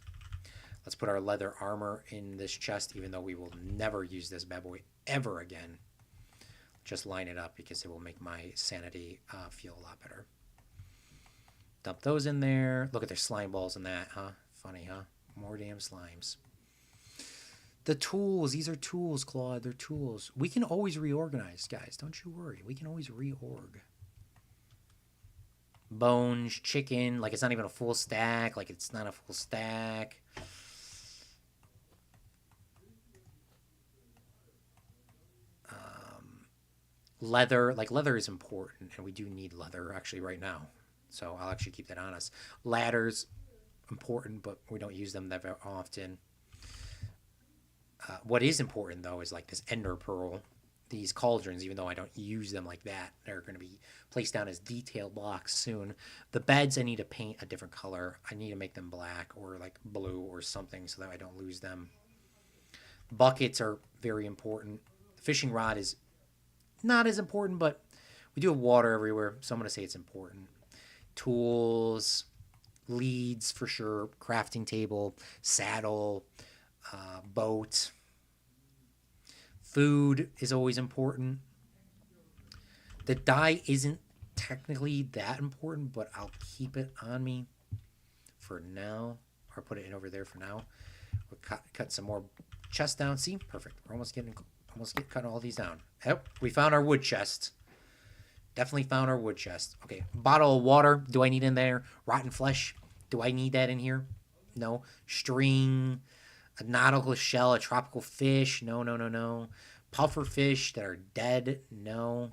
Let's put our leather armor in this chest, even though we will never use this bad boy ever again. Just line it up because it will make my sanity feel a lot better. Dump those in there. Look at their slime balls in that, huh? Funny, huh? More damn slimes. The tools. These are tools, Claude. They're tools. We can always reorganize, guys. Don't you worry. We can always reorg. Bones, chicken. Like, it's not even a full stack. Like, it's not a full stack. Leather. Like, leather is important. And we do need leather, actually, right now. So I'll actually keep that on us. Ladders, important, but we don't use them that very often. What is important, though, is like this ender pearl. These cauldrons, even though I don't use them like that, they're going to be placed down as detailed blocks soon. The beds, I need to paint a different color. I need to make them black or like blue or something so that I don't lose them. Buckets are very important. The fishing rod is not as important, but we do have water everywhere, so I'm going to say it's important. Tools, leads for sure, crafting table, saddle, boat. Food is always important. The dye isn't technically that important, but I'll keep it on me for now, or put it in over there for now. We'll cut some more chests down. See, perfect. We're almost cutting all these down. Yep, we found our wood chest. Definitely found our wood chest. Okay, bottle of water. Do I need in there? Rotten flesh. Do I need that in here? No. String. A nautical shell. A tropical fish. No, no, no, no. Puffer fish that are dead. No.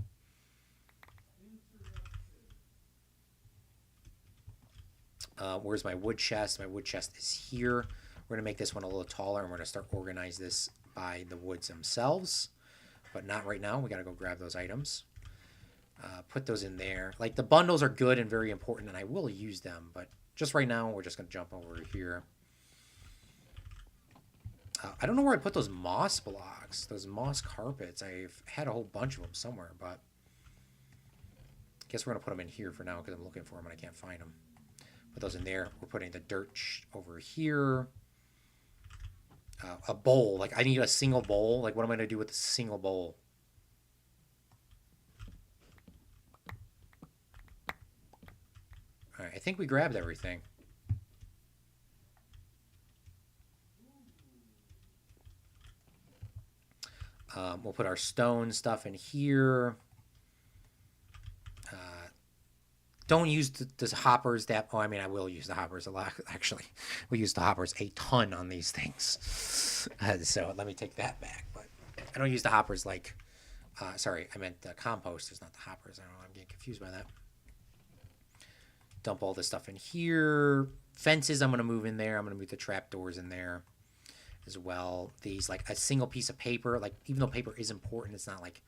Where's my wood chest? My wood chest is here. We're going to make this one a little taller, and we're going to start organize this by the woods themselves. But not right now. We got to go grab those items. Put those in there. Like, the bundles are good and very important, and I will use them. But just right now, we're just going to jump over here. I don't know where I put those moss blocks, those moss carpets. I've had a whole bunch of them somewhere, but I guess we're going to put them in here for now because I'm looking for them and I can't find them. Put those in there. We're putting the dirt over here. A bowl. Like, I need a single bowl. Like, what am I going to do with a single bowl? All right, I think we grabbed everything. We'll put our stone stuff in here. Don't use the hoppers that... Oh, I mean, I will use the hoppers a lot, actually. We use the hoppers a ton on these things. So let me take that back. But I don't use the hoppers like... sorry, I meant the composters, not the hoppers. I don't know, I'm getting confused by that. Dump all this stuff in here. Fences, I'm going to move in there. I'm going to move the trapdoors in there as well. These, like, a single piece of paper. Like, even though paper is important, it's not, like,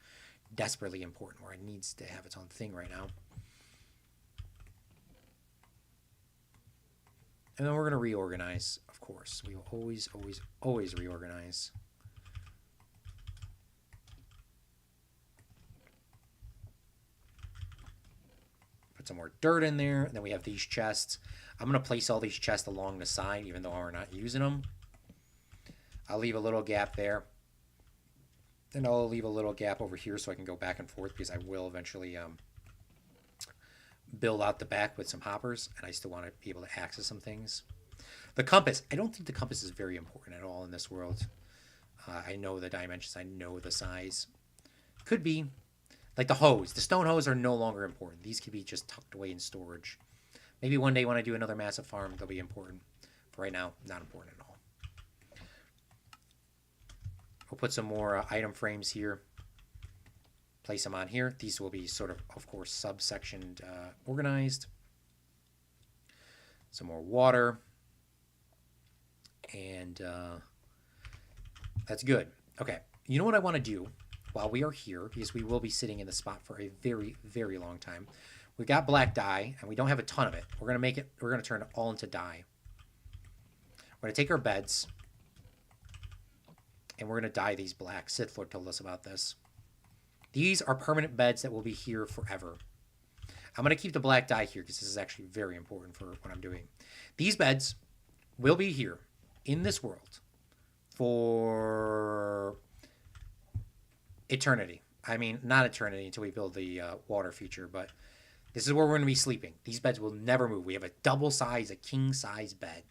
desperately important where it needs to have its own thing right now. And then we're going to reorganize, of course. We will always, always, always reorganize. Put some more dirt in there. And then we have these chests. I'm going to place all these chests along the side, even though we're not using them. I'll leave a little gap there. Then I'll leave a little gap over here so I can go back and forth because I will eventually... build out the back with some hoppers, and I still want to be able to access some things. The compass. I don't think the compass is very important at all in this world. I know the dimensions. I know the size. Could be. Like the hose. The stone hose are no longer important. These could be just tucked away in storage. Maybe one day when I do another massive farm, they'll be important. For right now, not important at all. We'll put some more item frames here. Place them on here. These will be sort of course, subsectioned, organized. Some more water. And that's good. Okay, you know what I want to do while we are here, because we will be sitting in the spot for a very, very long time. We've got black dye, and we don't have a ton of it. We're going to turn it all into dye. We're going to take our beds, and we're going to dye these black. Sith Lord told us about this. These are permanent beds that will be here forever. I'm going to keep the black dye here because this is actually very important for what I'm doing. These beds will be here in this world for eternity. I mean, not eternity until we build the water feature, but this is where we're going to be sleeping. These beds will never move. We have a double size, a king size bed.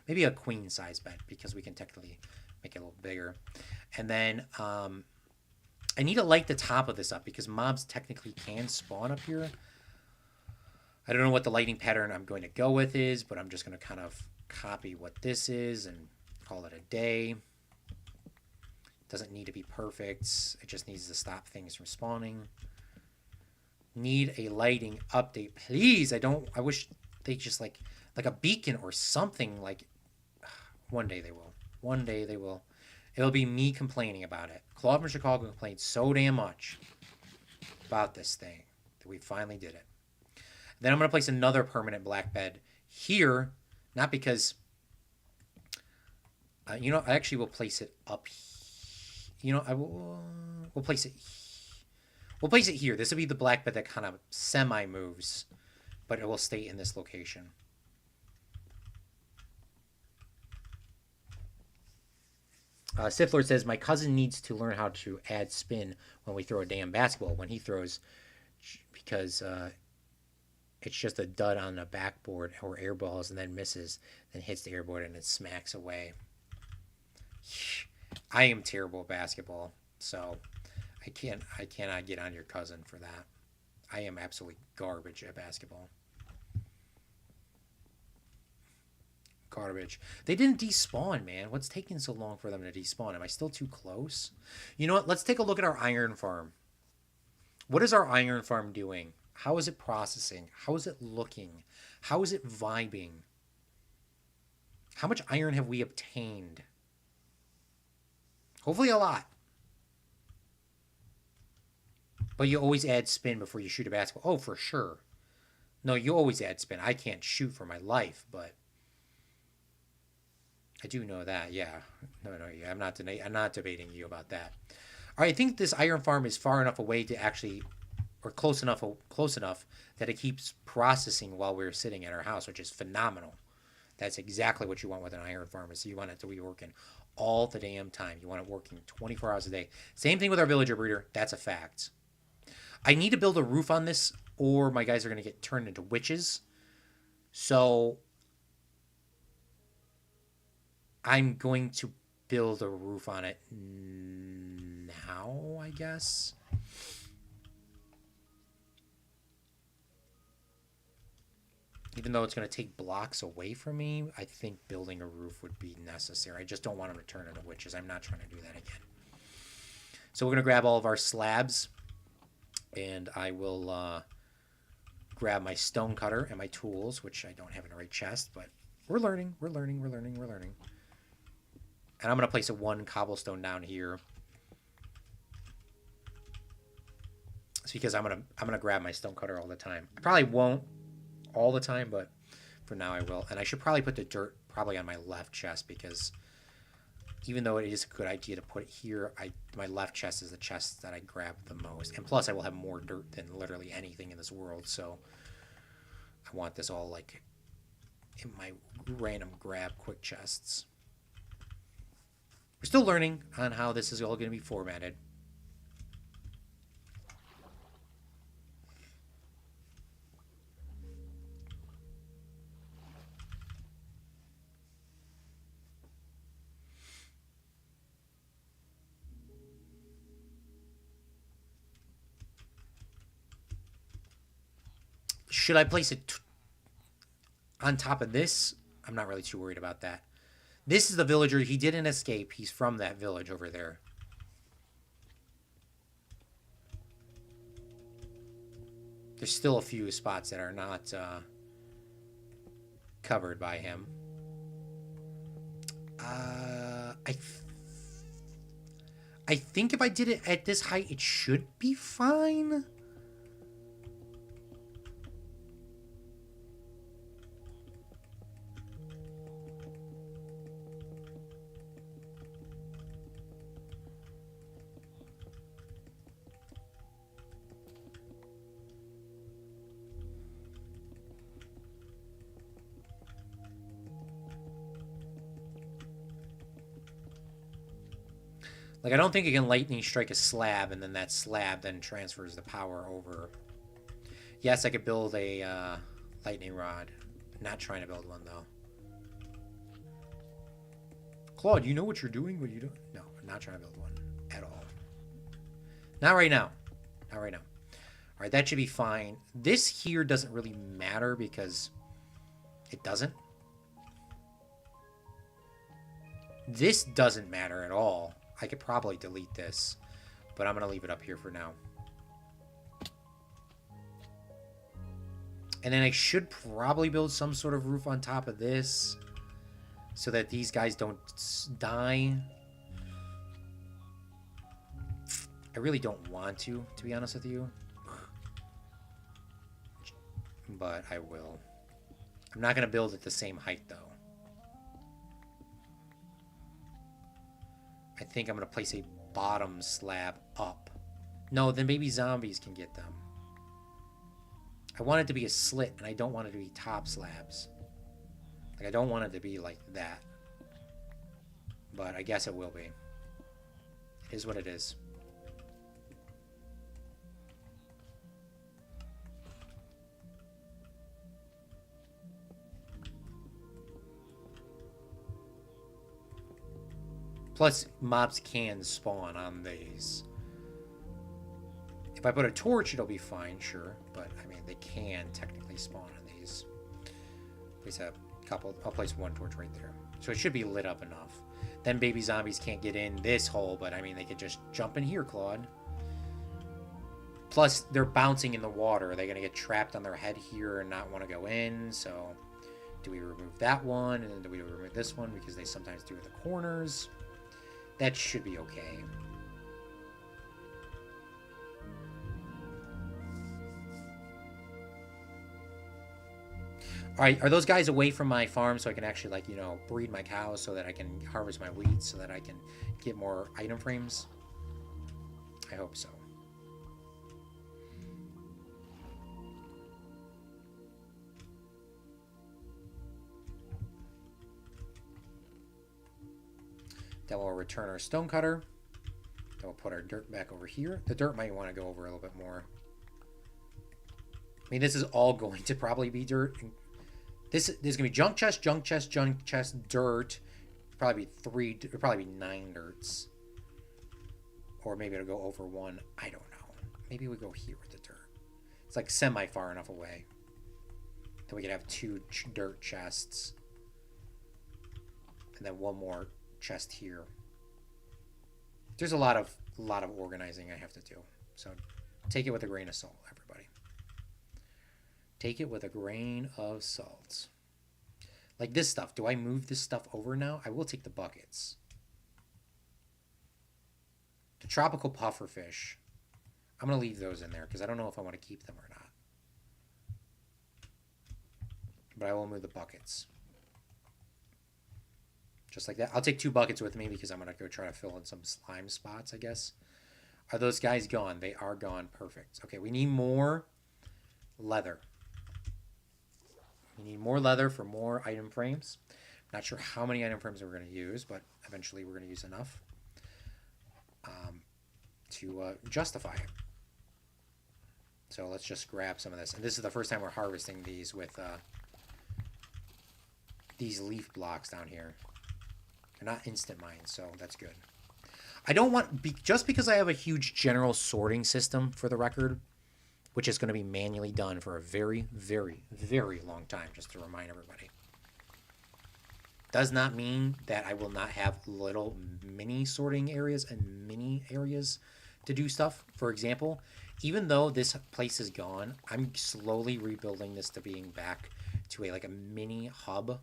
Maybe a queen size bed because we can technically Make it a little bigger. And then I need to light the top of this up because mobs technically can spawn up here. I don't know what the lighting pattern I'm going to go with is, but I'm just going to kind of copy what this is and call it a day. Doesn't need to be perfect. It just needs to stop things from spawning. Need a lighting update, please. I wish they just like a beacon or something. Like, one day they will. One day they will. It'll be me complaining about it. Claude from Chicago complained so damn much about this thing that we finally did it. Then I'm going to place another permanent black bed here. Not because, you know, I actually will place it up here. You know, we'll place it. We'll place it here. This will be the black bed that kind of semi moves, but it will stay in this location. Sith Lord says my cousin needs to learn how to add spin when we throw a damn basketball. When he throws, because it's just a dud on the backboard or air balls and then misses, then hits the airboard and it smacks away. I am terrible at basketball, so I cannot get on your cousin for that. I am absolutely garbage at basketball. Garbage. They didn't despawn, man. What's taking so long for them to despawn? Am I still too close? You know what? Let's take a look at our iron farm. What is our iron farm doing? How is it processing? How is it looking? How is it vibing? How much iron have we obtained? Hopefully a lot. But you always add spin before you shoot a basketball. Oh, for sure. No, you always add spin. I can't shoot for my life, but I do know that. Yeah. No, yeah, I'm not debating you about that. All right, I think this iron farm is far enough away to actually, or close enough that it keeps processing while we're sitting at our house, which is phenomenal. That's exactly what you want with an iron farm. Is you want it to be working all the damn time. You want it working 24 hours a day. Same thing with our villager breeder. That's a fact. I need to build a roof on this, or my guys are going to get turned into witches. So I'm going to build a roof on it now, I guess. Even though it's going to take blocks away from me, I think building a roof would be necessary. I just don't want them to turn into witches. I'm not trying to do that again. So we're going to grab all of our slabs, and I will grab my stone cutter and my tools, which I don't have in the right chest, but we're learning. And I'm going to place a one cobblestone down here. It's because I'm gonna grab my stone cutter all the time. I probably won't all the time, but for now I will. And I should probably put the dirt probably on my left chest, because even though it is a good idea to put it here, my left chest is the chest that I grab the most. And plus I will have more dirt than literally anything in this world, so I want this all like in my random grab quick chests. We're still learning on how this is all going to be formatted. Should I place it on top of this? I'm not really too worried about that. This is the villager. He didn't escape. He's from that village over there. There's still a few spots that are not covered by him. I think if I did it at this height, it should be fine. Like, I don't think it can lightning strike a slab, and then that slab then transfers the power over. Yes, I could build a lightning rod. Not trying to build one, though. Claude, you know what you're doing? What you doing? No, I'm not trying to build one at all. Not right now. Not right now. All right, that should be fine. This here doesn't really matter because it doesn't. This doesn't matter at all. I could probably delete this, but I'm going to leave it up here for now. And then I should probably build some sort of roof on top of this so that these guys don't die. I really don't want to be honest with you. But I will. I'm not going to build at the same height, though. I think I'm going to place a bottom slab up. No, then maybe zombies can get them. I want it to be a slit, and I don't want it to be top slabs. Like, I don't want it to be like that. But I guess it will be. It is what it is. Plus, mobs can spawn on these. If I put a torch, it'll be fine, sure. But, I mean, they can technically spawn on these. Place a couple. I'll place one torch right there. So it should be lit up enough. Then baby zombies can't get in this hole, but, I mean, they could just jump in here, Claude. Plus, they're bouncing in the water. Are they going to get trapped on their head here and not want to go in? So, do we remove that one? And then do we remove this one? Because they sometimes do at the corners. That should be okay. Alright, are those guys away from my farm so I can actually, like, you know, breed my cows so that I can harvest my wheat so that I can get more item frames? I hope so. Then we'll return our stonecutter. Then we'll put our dirt back over here. The dirt might want to go over a little bit more. I mean, this is all going to probably be dirt. There's going to be junk chest, dirt. Probably be 3, it'll probably be 9 dirts. Or maybe it'll go over 1. I don't know. Maybe we go here with the dirt. It's like semi far enough away. Then we could have 2 dirt chests. And then 1 more chest here. There's a lot of organizing I have to do. So take it with a grain of salt, everybody. Take it with a grain of salt. Like this stuff. Do I move this stuff over now? I will take the buckets. The tropical pufferfish. I'm going to leave those in there because I don't know if I want to keep them or not. But I will move the buckets. Just like that. I'll take 2 buckets with me because I'm going to go try to fill in some slime spots, I guess. Are those guys gone? They are gone. Perfect. Okay, we need more leather. We need more leather for more item frames. Not sure how many item frames we're going to use, but eventually we're going to use enough to justify it. So let's just grab some of this. And this is the first time we're harvesting these with these leaf blocks down here. They're not instant mines, so that's good. I don't want, just because I have a huge general sorting system for the record, which is going to be manually done for a very, very, very long time, just to remind everybody. Does not mean that I will not have little mini sorting areas and mini areas to do stuff. For example, even though this place is gone, I'm slowly rebuilding this to being back to like a mini hub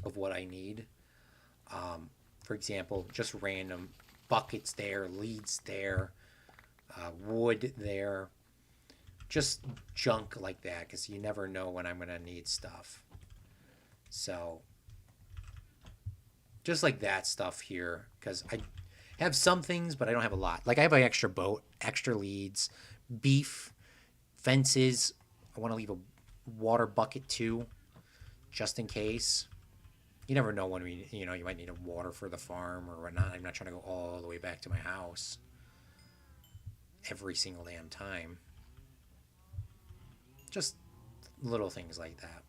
of what I need. For example, just random buckets there, leads there, wood there, just junk like that, because you never know when I'm going to need stuff. So, just like that stuff here, because I have some things, but I don't have a lot. Like, I have an extra boat, extra leads, beef, fences. I want to leave a water bucket too, just in case. You never know when you might need a water for the farm or whatnot. I'm not trying to go all the way back to my house every single damn time. Just little things like that.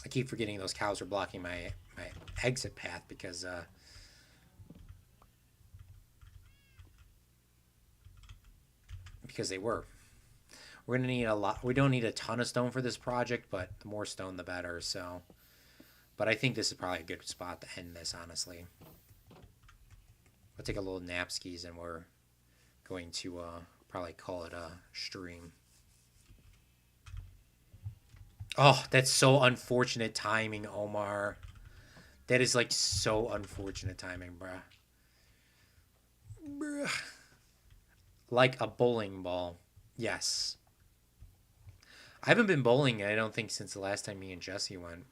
I keep forgetting those cows are blocking my exit path because they were. We're gonna need a lot. We don't need a ton of stone for this project, but the more stone, the better. So, but I think this is probably a good spot to end this. Honestly, we'll take a little nap skis, and we're going to probably call it a stream. Oh, that's so unfortunate timing, Omar. That is like so unfortunate timing, bruh. Bruh. Like a bowling ball. Yes. I haven't been bowling, I don't think, since the last time me and Jesse went.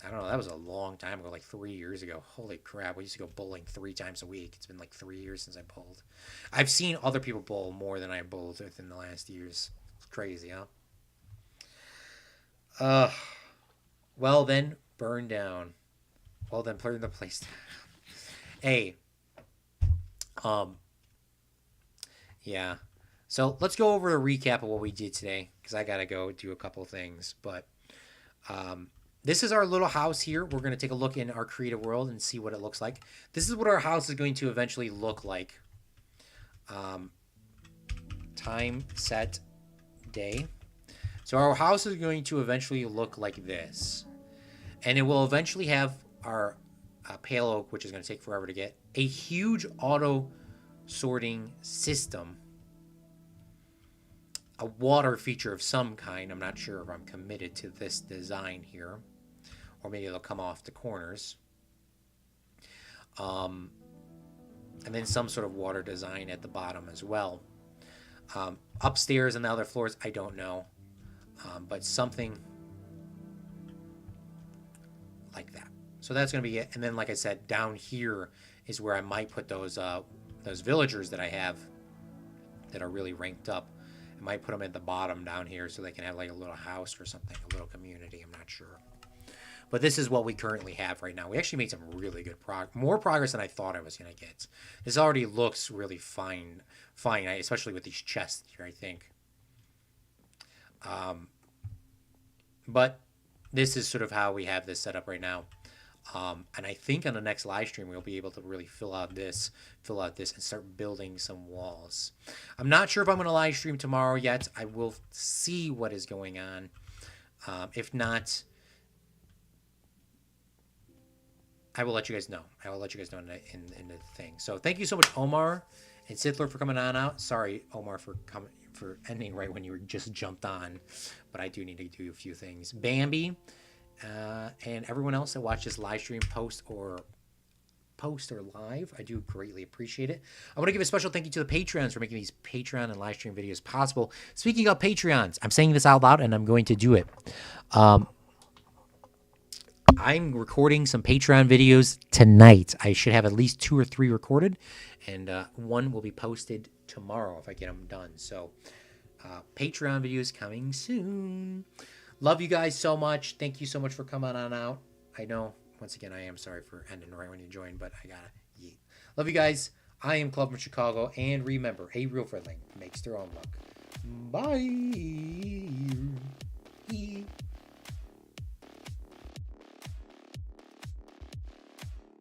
I don't know, that was a long time ago, like 3 years ago. Holy crap, we used to go bowling 3 times a week. It's been like 3 years since I bowled. I've seen other people bowl more than I bowled within the last years. It's crazy, huh? Well then, burn down. Well then, burn the place down. Hey, yeah. So let's go over a recap of what we did today, because I gotta go do a couple things. But this is our little house here. We're gonna take a look in our creative world and see what it looks like. This is what our house is going to eventually look like. Time set day. So our house is going to eventually look like this, and it will eventually have our pale oak, which is going to take forever to get, a huge auto sorting system, a water feature of some kind. I'm not sure if I'm committed to this design here, or maybe it'll come off the corners. And then some sort of water design at the bottom as well. Upstairs and the other floors, I don't know, but something like that. So that's going to be it. And then, like I said, down here is where I might put those villagers that I have that are really ranked up. I might put them at the bottom down here so they can have like a little house or something, a little community. I'm not sure. But this is what we currently have right now. We actually made some really good more progress than I thought I was going to get. This already looks really fine, especially with these chests here, I think. But this is sort of how we have this set up right now. And I think on the next live stream, we'll be able to really fill out this, and start building some walls. I'm not sure if I'm going to live stream tomorrow yet. I will see what is going on. If not, I will let you guys know. I will let you guys know in the thing. So thank you so much, Omar and Sithler, for coming on out. Sorry, Omar, for ending right when you were just jumped on. But I do need to do a few things. Bambi. And everyone else that watches this live stream, post or live, I do greatly appreciate it. I want to give a special thank you to the Patreons for making these Patreon and live stream videos possible. Speaking of Patreons, I'm saying this out loud and I'm going to do it. I'm recording some Patreon videos tonight. I should have at least 2 or 3 recorded, and one will be posted tomorrow if I get them done. So Patreon videos coming soon. Love you guys so much. Thank you so much for coming on out. I know, once again, I am sorry for ending right when you joined, but I gotta yeet. Love you guys. I am Claude from Chicago, and remember, a real friendly makes their own luck. Bye.